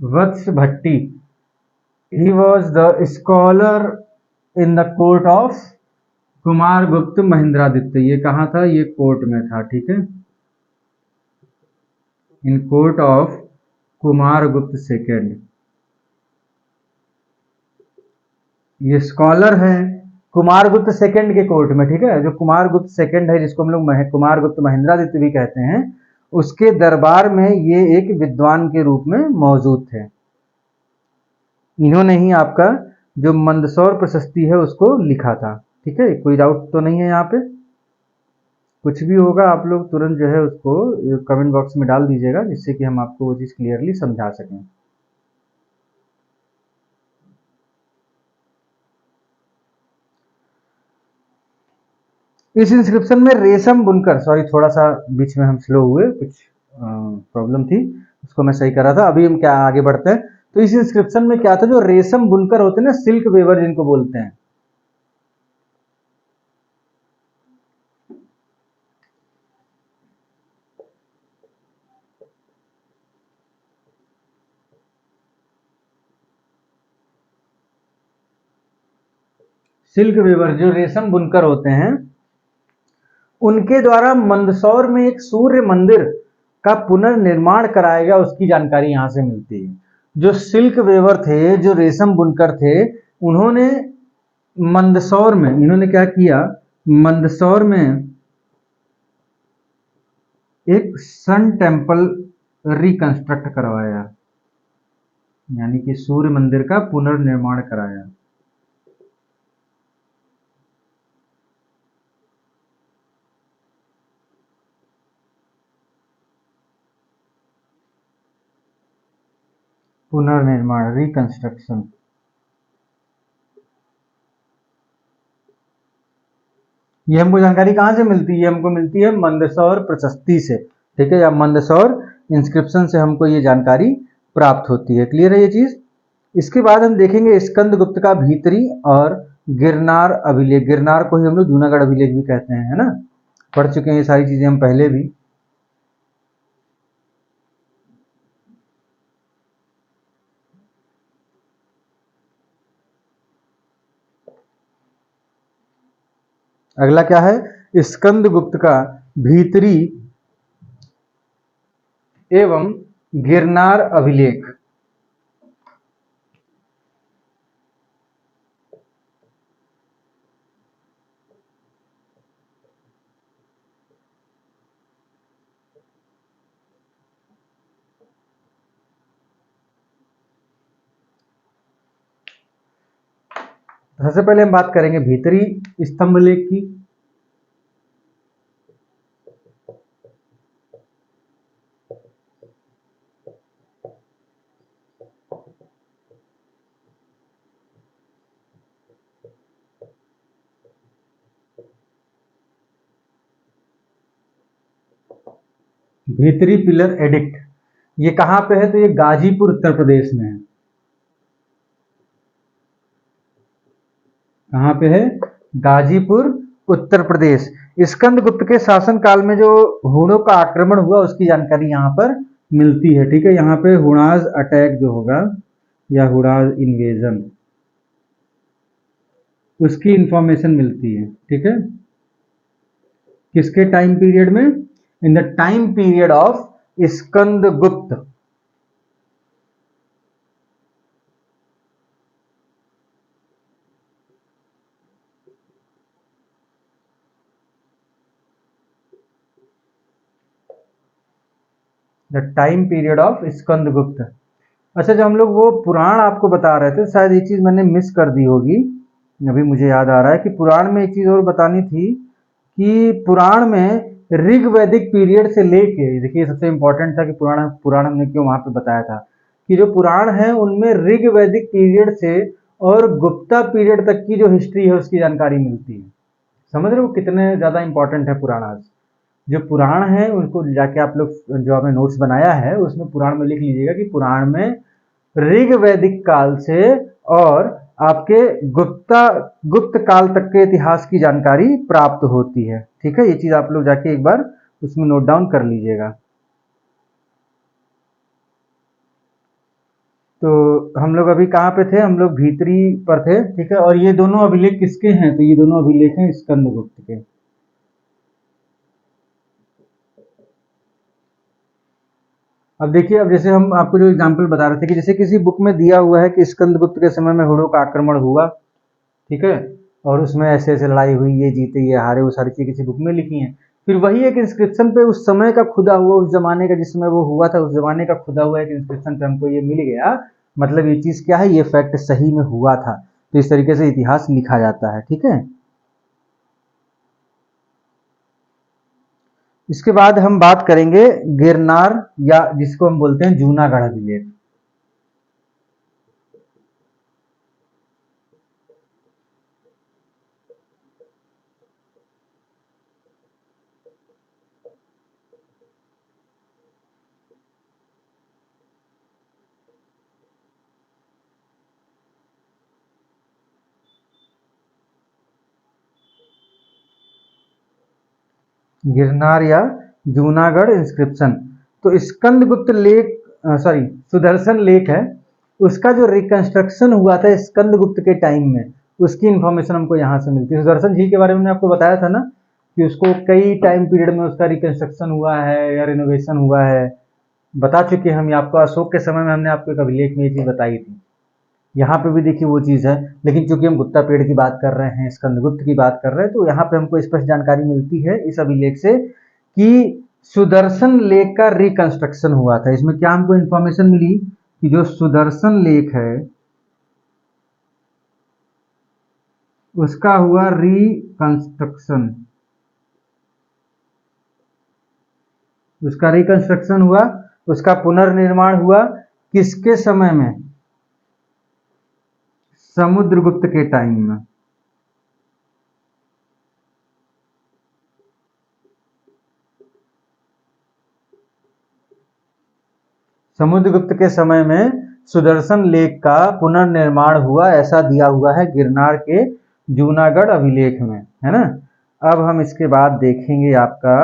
Vatsa Bhatti. He was the scholar in the court of Kumaragupta Mahendraditya. ये कहां था? ये कोर्ट में था। ठीक है, in court of Kumaragupta second. ये स्कॉलर हैं कुमारगुप्त सेकंड के कोर्ट में। ठीक है, जो कुमारगुप्त सेकंड है जिसको हम लोग कुमारगुप्त महेंद्रादित्य भी कहते हैं, उसके दरबार में ये एक विद्वान के रूप में मौजूद थे। इन्होंने ही आपका जो मंदसौर प्रशस्ति है उसको लिखा था। ठीक है, कोई डाउट तो नहीं है यहाँ पे? कुछ भी होगा आप लोग तुरंत जो है उसको कमेंट बॉक्स में डाल दीजिएगा, जिससे कि हम आपको वो चीज़ क्लियरली समझा सकें। इस इंस्क्रिप्शन में रेशम बुनकर, सॉरी थोड़ा सा बीच में हम स्लो हुए, कुछ प्रॉब्लम थी, उसको मैं सही कर रहा था। अभी हम क्या आगे बढ़ते हैं। तो इस इंस्क्रिप्शन में क्या था, जो रेशम बुनकर होते हैं ना, सिल्क वेवर जिनको बोलते हैं, सिल्क वेवर जो रेशम बुनकर होते हैं, उनके द्वारा मंदसौर में एक सूर्य मंदिर का पुनर्निर्माण कराया गया, उसकी जानकारी यहां से मिलती है। जो सिल्क वेवर थे, जो रेशम बुनकर थे, उन्होंने मंदसौर में, इन्होंने क्या किया, मंदसौर में एक सन टेम्पल रिकंस्ट्रक्ट करवाया, यानी कि सूर्य मंदिर का पुनर्निर्माण कराया। पुनर्निर्माण, रिकंस्ट्रक्शन। ये हमको जानकारी कहाँ से मिलती है? ये हमको मिलती है मंदसौर प्रशस्ति से, ठीक है, या मंदसौर इंस्क्रिप्शन से हमको ये जानकारी प्राप्त होती है। क्लियर है ये चीज? इसके बाद हम देखेंगे स्कंदगुप्त का भीतरी और गिरनार अभिलेख। गिरनार को ही हम लोग जूनागढ़ अभिलेख भी कहते हैं, है ना, पढ़ चुके हैं ये सारी चीजें हम पहले भी। अगला क्या है? स्कंदगुप्त का भीतरी एवं गिरनार अभिलेख। सबसे पहले हम बात करेंगे भीतरी स्तंभ लेख की। भीतरी पिलर एडिक्ट, ये कहां पे है? तो ये गाजीपुर उत्तर प्रदेश में है। कहां पे है? गाजीपुर उत्तर प्रदेश। स्कंदगुप्त के शासन काल में जो हूणों का आक्रमण हुआ उसकी जानकारी यहां पर मिलती है, ठीक है। यहाँ पे हुणाज अटैक जो होगा या हुणाज इन्वेजन, उसकी इंफॉर्मेशन मिलती है, ठीक है। किसके टाइम पीरियड में? In the time period of Skandagupta. The time period of Skandagupta. अच्छा, जो हम लोग वो पुराण आपको बता रहे थे, शायद ये चीज मैंने मिस कर दी होगी, अभी मुझे याद आ रहा है कि पुराण में एक चीज और बतानी थी कि पुराण में ऋग वैदिक पीरियड से लेके, देखिए सबसे इंपॉर्टेंट था कि पुराण पुराण हमने क्यों वहां पे बताया था कि जो पुराण है उनमें ऋग वैदिक पीरियड से और गुप्ता पीरियड तक की जो हिस्ट्री है उसकी जानकारी मिलती है। समझ रहे हो कितने ज्यादा इंपॉर्टेंट है पुराण? आज जो पुराण है उनको जाके आप लोग, जो आपने नोट्स बनाया है उसमें पुराण में लिख लीजिएगा कि पुराण में ऋग वैदिक काल से और आपके गुप्त काल तक के इतिहास की जानकारी प्राप्त होती है, ठीक है। ये चीज आप लोग जाके एक बार उसमें नोट डाउन कर लीजिएगा। तो हम लोग अभी कहाँ पे थे? हम लोग भीतरी पर थे, ठीक है। और ये दोनों अभिलेख किसके हैं? तो ये दोनों अभिलेख हैं स्कंदगुप्त के। अब देखिए, अब जैसे हम आपको जो एग्जांपल बता रहे थे कि जैसे किसी बुक में दिया हुआ है कि स्कंदगुप्त के समय में हुणों का आक्रमण हुआ, ठीक है, और उसमें ऐसे ऐसे लड़ाई हुई, ये जीते ये हारे, वो सारी चीजें किसी बुक में लिखी हैं। फिर वही एक इंस्क्रिप्शन पे उस समय का खुदा हुआ, उस जमाने का जिस समय वो हुआ था उस जमाने का खुदा हुआ एक इंस्क्रिप्शन पे हमको ये मिल गया, मतलब ये चीज क्या है, ये फैक्ट सही में हुआ था। तो इस तरीके से इतिहास लिखा जाता है, ठीक है। इसके बाद हम बात करेंगे गिरनार, या जिसको हम बोलते हैं जूनागढ़ अभिलेख। गिरनार या जूनागढ़ इंस्क्रिप्शन। तो स्कंदगुप्त लेख, सॉरी सुदर्शन लेख है, उसका जो रिकंस्ट्रक्शन हुआ था स्कंदगुप्त के टाइम में, उसकी इंफॉर्मेशन हमको यहाँ से मिलती है। सुदर्शन झील के बारे में मैंने आपको बताया था ना कि उसको कई टाइम पीरियड में उसका रिकंस्ट्रक्शन हुआ है या रिनोवेशन हुआ है, बता चुके हम। ये आपको अशोक के समय में हमने आपको एक अभिलेख में ये चीज बताई थी। यहाँ पे भी देखिए वो चीज है, लेकिन चूंकि हम गुप्ता पीरियड की बात कर रहे हैं, स्कंदगुप्त की बात कर रहे हैं, तो यहाँ पे हमको स्पष्ट जानकारी मिलती है इस अभिलेख से कि सुदर्शन लेक का रिकंस्ट्रक्शन हुआ था। इसमें क्या हमको इंफॉर्मेशन मिली कि जो सुदर्शन लेक है उसका हुआ रिकंस्ट्रक्शन, उसका रिकंस्ट्रक्शन हुआ, उसका पुनर्निर्माण हुआ किसके समय में? समुद्रगुप्त के टाइम में। समुद्रगुप्त के समय में सुदर्शन लेक का पुनर्निर्माण हुआ, ऐसा दिया हुआ है गिरनार के जूनागढ़ अभिलेख में, है ना। अब हम इसके बाद देखेंगे आपका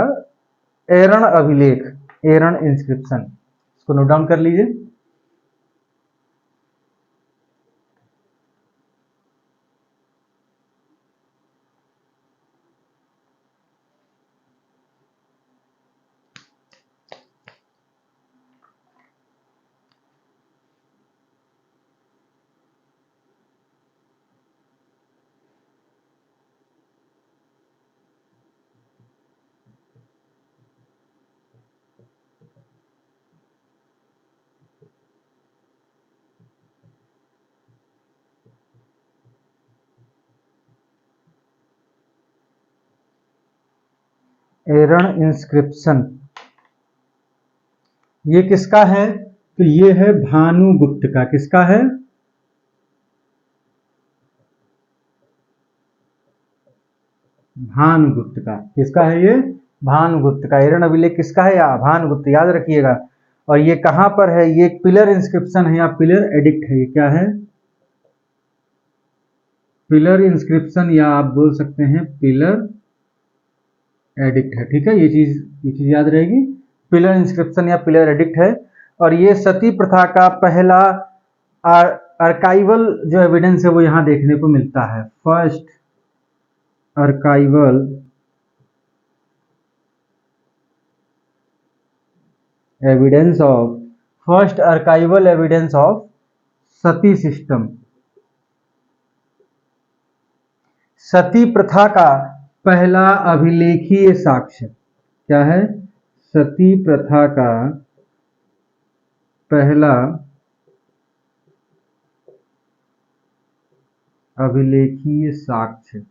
एरण अभिलेख, एरण इंस्क्रिप्शन, इसको नोट डाउन कर लीजिए। एरण इंस्क्रिप्शन ये किसका है? तो ये है भानुगुप्त का। किसका है? भानुगुप्त का। किसका है ये? भानुगुप्त का। एरण अभिलेख किसका है? भानुगुप्त, याद रखिएगा। और ये कहां पर है? ये पिलर इंस्क्रिप्शन है या पिलर एडिक्ट है। ये क्या है? पिलर इंस्क्रिप्शन, या आप बोल सकते हैं पिलर एडिक्ट है। ठीक है, ये चीज याद रहेगी। पिलर इंस्क्रिप्शन या पिलर एडिक्ट है। और ये सती प्रथा का पहला आर्काइवल जो एविडेंस है वो यहां देखने को मिलता है। First archival evidence of, first archival evidence of sati system. सती प्रथा का पहला अभिलेखीय साक्ष्य क्या है? सती प्रथा का पहला अभिलेखीय साक्ष्य।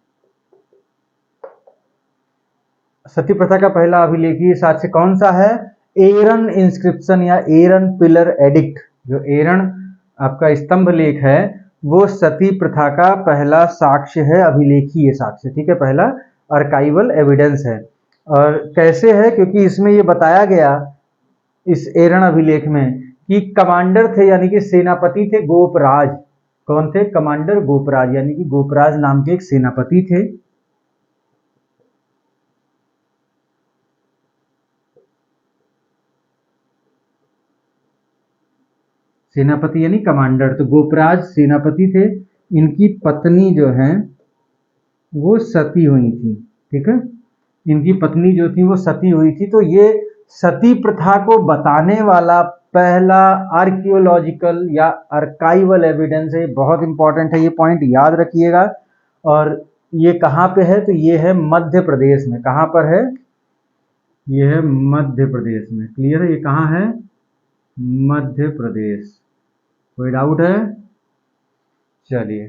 सती प्रथा का पहला अभिलेखीय साक्ष्य कौन सा है? एरन इंस्क्रिप्शन या एरन पिलर एडिक्ट। जो एरन आपका स्तंभ लेख है वो सती प्रथा का पहला साक्ष्य है, अभिलेखीय साक्ष्य। ठीक है, पहला आर्काइवल एविडेंस है। और कैसे है? क्योंकि इसमें ये बताया गया इस एरन अभिलेख में कि कमांडर थे, यानी कि सेनापति थे गोपराज। कौन थे? कमांडर गोपराज, यानी कि गोपराज नाम के एक सेनापति थे। सेनापति यानी कमांडर, तो गोपराज सेनापति थे। इनकी पत्नी जो है वो सती हुई थी। ठीक है, इनकी पत्नी जो थी वो सती हुई थी। तो ये सती प्रथा को बताने वाला पहला आर्कियोलॉजिकल या आर्काइवल एविडेंस है। बहुत इंपॉर्टेंट है, ये पॉइंट याद रखिएगा। और ये कहाँ पे है? तो ये है मध्य प्रदेश में। कहाँ पर है? ये है मध्य प्रदेश में। क्लियर है? ये कहाँ है? मध्य प्रदेश। कोई डाउट है? चलिए,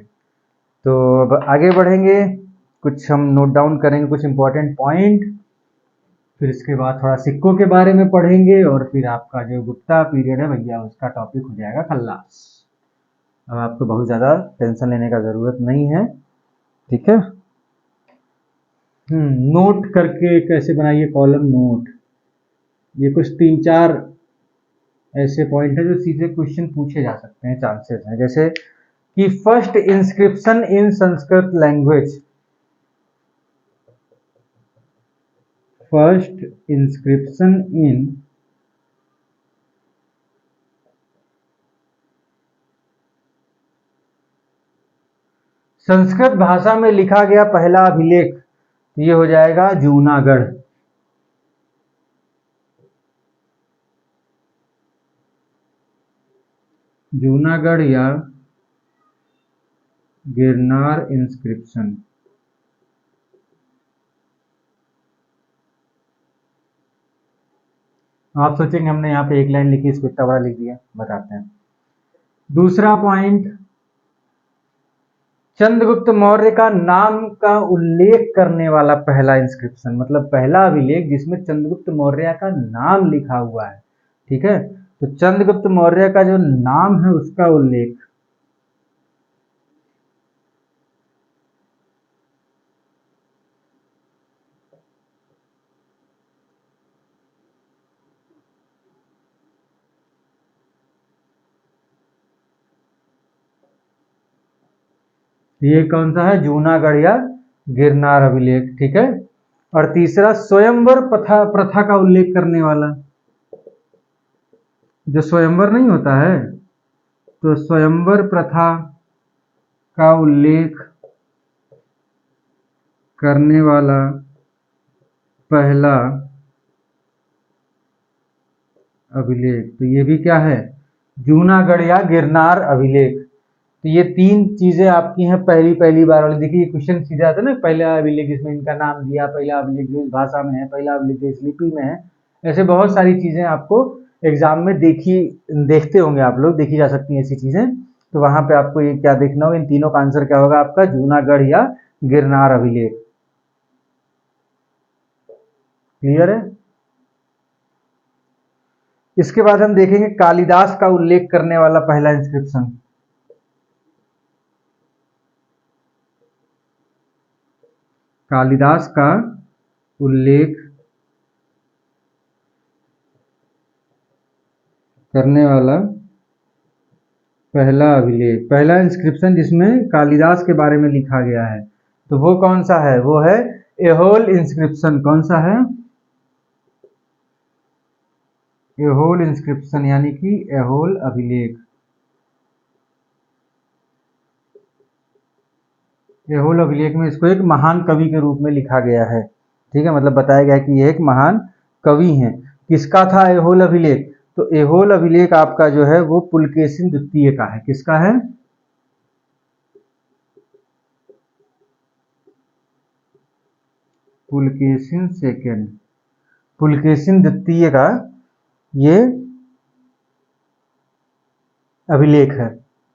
तो अब आगे बढ़ेंगे, कुछ हम नोट डाउन करेंगे कुछ इंपॉर्टेंट पॉइंट, फिर इसके बाद थोड़ा सिक्कों के बारे में पढ़ेंगे, और फिर आपका जो गुप्ता पीरियड है भैया उसका टॉपिक हो जाएगा खल्लास। अब आपको बहुत ज़्यादा टेंशन लेने का ज़रूरत नहीं है। ठीक है, नोट करके कैसे बनाइए कॉलम नोट। ये कुछ 3-4 ऐसे पॉइंट है जो सीधे क्वेश्चन पूछे जा सकते हैं, चांसेस हैं। जैसे कि फर्स्ट इंस्क्रिप्शन इन संस्कृत लैंग्वेज, फर्स्ट इंस्क्रिप्शन इन संस्कृत भाषा में लिखा गया पहला अभिलेख, ये हो जाएगा जूनागढ़। जूनागढ़ या गिरनार इंस्क्रिप्शन। आप सोचेंगे हमने यहाँ पे एक लाइन लिखी, इसको इतना बड़ा लिख दिया। बताते हैं। दूसरा पॉइंट, चंद्रगुप्त मौर्य का नाम का उल्लेख करने वाला पहला इंस्क्रिप्शन, मतलब पहला अभिलेख जिसमें चंद्रगुप्त मौर्य का नाम लिखा हुआ है। ठीक है, तो चंद्रगुप्त मौर्य का जो नाम है उसका उल्लेख ये कौन सा है, जूनागढ़ या गिरनार अभिलेख, ठीक है। और तीसरा स्वयंवर प्रथा प्रथा का उल्लेख करने वाला, जो स्वयंवर नहीं होता है, तो स्वयंवर प्रथा का उल्लेख करने वाला पहला अभिलेख, तो ये भी क्या है, जूनागढ़ या गिरनार अभिलेख। तो ये तीन चीजें आपकी हैं पहली पहली बार वाली। देखिए क्वेश्चन सीधा आता है ना, पहला अभिलेख जिसमें इनका नाम दिया, पहला अभिलेख जो इस भाषा में है, पहला अभिलेख जो इस लिपि में है। ऐसे बहुत सारी चीजें आपको एग्जाम में देखते होंगे आप लोग, देखी जा सकती हैं ऐसी चीजें। तो वहां पे आपको ये क्या देखना होगा, इन तीनों का आंसर क्या होगा आपका, जूनागढ़ या गिरनार अभिलेख। क्लियर है। इसके बाद हम देखेंगे कालिदास का उल्लेख करने वाला पहला इंस्क्रिप्शन। कालिदास का उल्लेख करने वाला पहला अभिलेख, पहला इंस्क्रिप्शन जिसमें कालिदास के बारे में लिखा गया है, तो वो कौन सा है, वो है एहोल इंस्क्रिप्शन। कौन सा है, एहोल इंस्क्रिप्शन, यानी कि एहोल अभिलेख। एहोल अभिलेख में इसको एक महान कवि के रूप में लिखा गया है, ठीक है, मतलब बताया गया है कि ये एक महान कवि हैं। किसका था एहोल अभिलेख, तो एहोल अभिलेख आपका जो है वो पुलकेशिन द्वितीय का है। किसका है, पुलकेशिन सेकेंड, पुलकेशिन द्वितीय का ये अभिलेख है,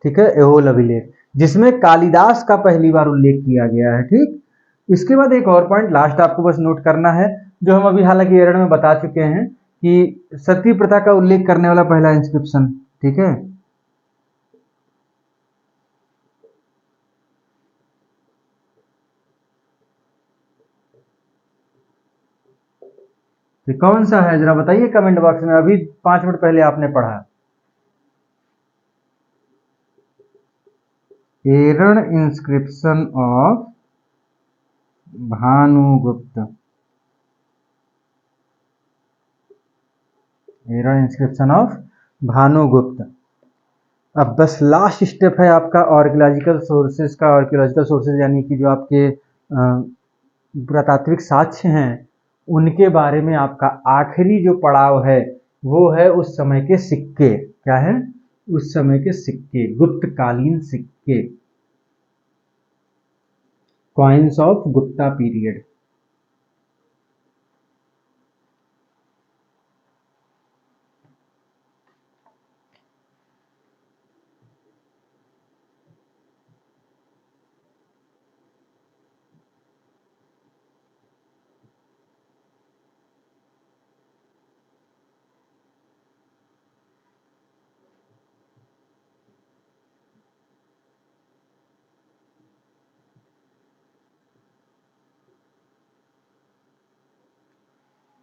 ठीक है, एहोल अभिलेख, जिसमें कालिदास का पहली बार उल्लेख किया गया है, ठीक। इसके बाद एक और पॉइंट लास्ट आपको बस नोट करना है, जो हम अभी हालांकि एरर में बता चुके हैं, कि सती प्रथा का उल्लेख करने वाला पहला इंस्क्रिप्शन, ठीक है। तो कौन सा है जरा बताइए कमेंट बॉक्स में, अभी 5 मिनट पहले आपने पढ़ा। Eran inscription of Bhanugupta, Eran inscription of Bhanugupta. अब बस लास्ट स्टेप है आपका आर्कियोलॉजिकल सोर्सेज का। आर्कियोलॉजिकल सोर्सेज यानी कि जो आपके पुरातात्विक साक्ष्य हैं, उनके बारे में आपका आखिरी जो पड़ाव है वो है उस समय के सिक्के। क्या है, उस समय के सिक्के, गुप्तकालीन सिक्के, कॉइन्स ऑफ गुप्ता पीरियड।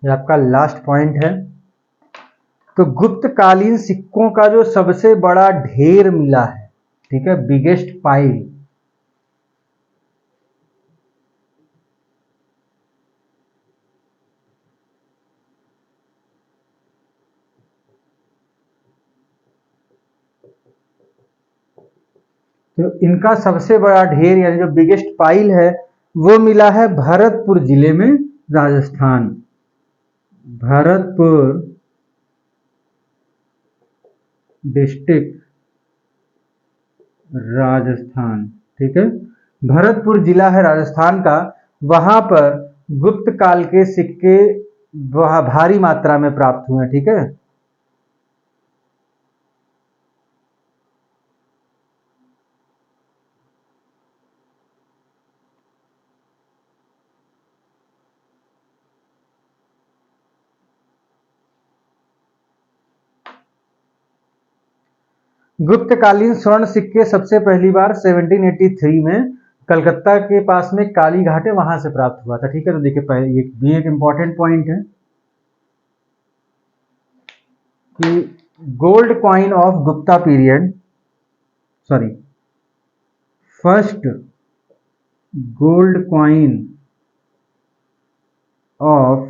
ये आपका लास्ट पॉइंट है। तो गुप्तकालीन सिक्कों का जो सबसे बड़ा ढेर मिला है, ठीक है, बिगेस्ट पाइल, तो इनका सबसे बड़ा ढेर यानी जो बिगेस्ट पाइल है वो मिला है भरतपुर जिले में, राजस्थान। भरतपुर डिस्ट्रिक्ट, राजस्थान, ठीक है, भरतपुर जिला है राजस्थान का। वहां पर गुप्त काल के सिक्के भारी मात्रा में प्राप्त हुए, ठीक है। गुप्तकालीन स्वर्ण सिक्के सबसे पहली बार 1783 में कलकत्ता के पास में काली घाट है वहां से प्राप्त हुआ था। ठीक है, तो देखिए पहले ये भी एक इंपॉर्टेंट पॉइंट है कि gold coin of Gupta period, sorry, first gold coin of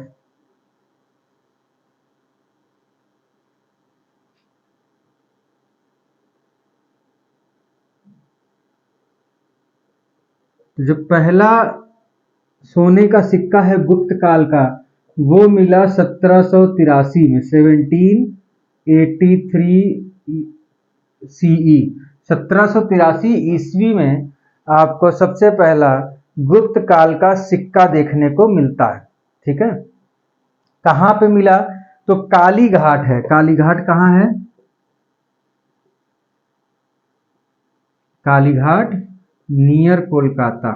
जो पहला सोने का सिक्का है गुप्त काल का, वो मिला 1783 में, 1783 सीई, 1783 ईस्वी में आपको सबसे पहला गुप्त काल का सिक्का देखने को मिलता है। ठीक है, कहां पे मिला? तो काली घाट है। काली घाट कहां है? काली घाट नियर कोलकाता,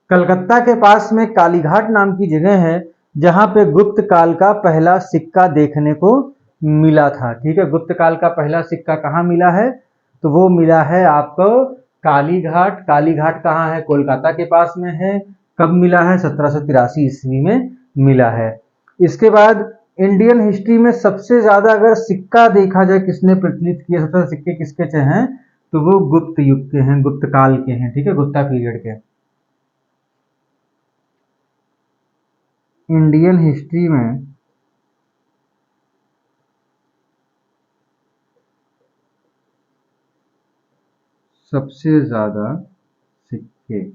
कलकत्ता के पास में कालीघाट नाम की जगह है जहां पे गुप्त काल का पहला सिक्का देखने को मिला था। ठीक है, गुप्त काल का पहला सिक्का कहां मिला है? तो वो मिला है आपको कालीघाट। कालीघाट कहां है? कोलकाता के पास में है। कब मिला है? 1783 ईस्वी में मिला है। इसके बाद इंडियन हिस्ट्री में सबसे ज्यादा अगर सिक्का देखा जाए किसने प्रचलित किया, सबसे ज्यादा सिक्के किसके हैं, तो वो गुप्त युग के हैं, गुप्त काल के हैं। ठीक है, गुप्ता पीरियड के। इंडियन हिस्ट्री में सबसे ज्यादा सिक्के तो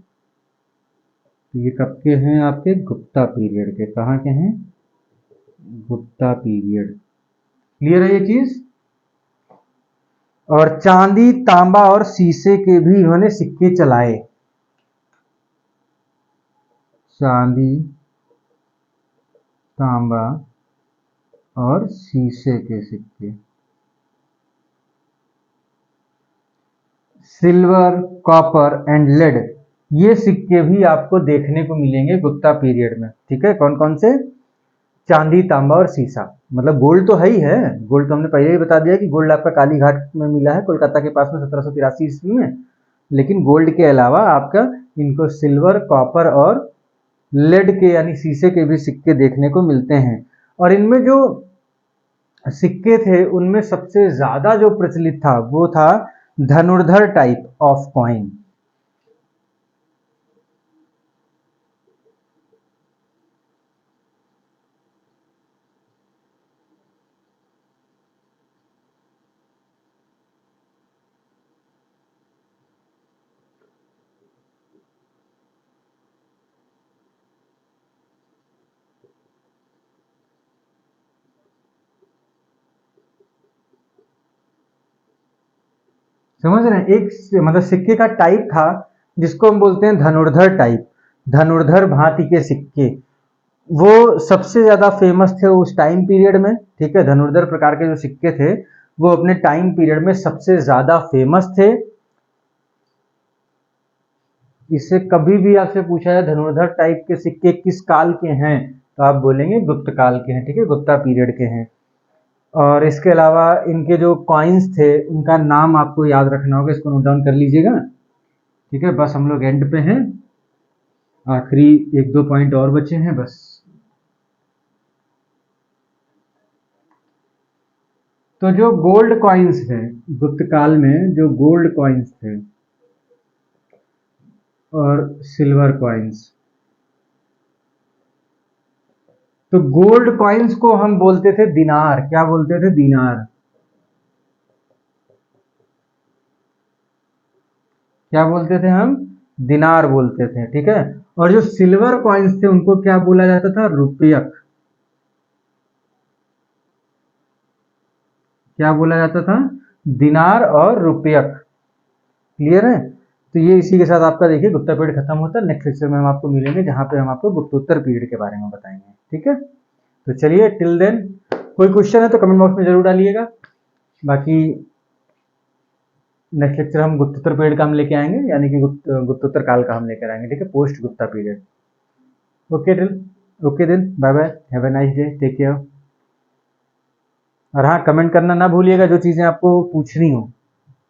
ये कब के हैं? आपके गुप्ता पीरियड के। कहाँ के हैं? गुप्ता पीरियड। क्लियर है ये चीज? और चांदी, तांबा और शीशे के भी इन्होंने सिक्के चलाए। चांदी, तांबा और शीशे के सिक्के, सिल्वर, कॉपर एंड लेड, ये सिक्के भी आपको देखने को मिलेंगे गुप्ता पीरियड में। ठीक है, कौन कौन से? चांदी, तांबा और सीसा। मतलब गोल्ड तो है ही है, गोल्ड तो हमने पहले ही बता दिया कि गोल्ड आपका काली घाट में मिला है कोलकाता के पास में 1783 ईस्वी में। लेकिन गोल्ड के अलावा आपका इनको सिल्वर, कॉपर और लेड के यानी शीशे के भी सिक्के देखने को मिलते हैं। और इनमें जो सिक्के थे उनमें सबसे ज्यादा जो प्रचलित था वो था धनुर्धर टाइप ऑफ कॉइन। समझ रहे हैं? एक मतलब सिक्के का टाइप था जिसको हम बोलते हैं धनुर्धर टाइप, धनुर्धर भांति के सिक्के। वो सबसे ज्यादा फेमस थे उस टाइम पीरियड में। ठीक है, धनुर्धर प्रकार के जो सिक्के थे वो अपने टाइम पीरियड में सबसे ज्यादा फेमस थे। इससे कभी भी आपसे पूछा जाए धनुर्धर टाइप के सिक्के किस काल के हैं, तो आप बोलेंगे गुप्त काल के हैं। ठीक है, गुप्ता पीरियड के हैं। और इसके अलावा इनके जो कॉइन्स थे उनका नाम आपको याद रखना होगा, इसको नोट डाउन कर लीजिएगा। ठीक है, बस हम लोग एंड पे हैं, आखिरी एक दो पॉइंट और बचे हैं बस। तो जो गोल्ड कॉइन्स थे गुप्त काल में, जो गोल्ड कॉइन्स थे और सिल्वर कॉइन्स, तो गोल्ड कॉइन्स को हम बोलते थे दिनार। क्या बोलते थे? दिनार। क्या बोलते थे हम? दिनार बोलते थे। ठीक है, और जो सिल्वर कॉइन्स थे उनको क्या बोला जाता था? रुपयक। क्या बोला जाता था? दिनार और रुपयक। क्लियर है? तो ये इसी के साथ आपका देखिए गुप्ता पीरियड खत्म होता है। नेक्स्ट लेक्चर में हम आपको मिलेंगे जहां पे हम आपको गुप्तोत्तर पीरियड के बारे में बताएंगे। ठीक है, तो चलिए टिल देन कोई क्वेश्चन है तो कमेंट बॉक्स में जरूर डालिएगा। बाकी नेक्स्ट लेक्चर हम गुप्तोत्तर पीरियड का हम लेके आएंगे, यानी कि गुप्तोत्तर काल का हम लेकर आएंगे। ठीक है, post Gupta period. Okay till, okay then, bye bye, have a nice day, take care. और हाँ, कमेंट करना ना भूलिएगा जो चीज़ें आपको पूछनी हो।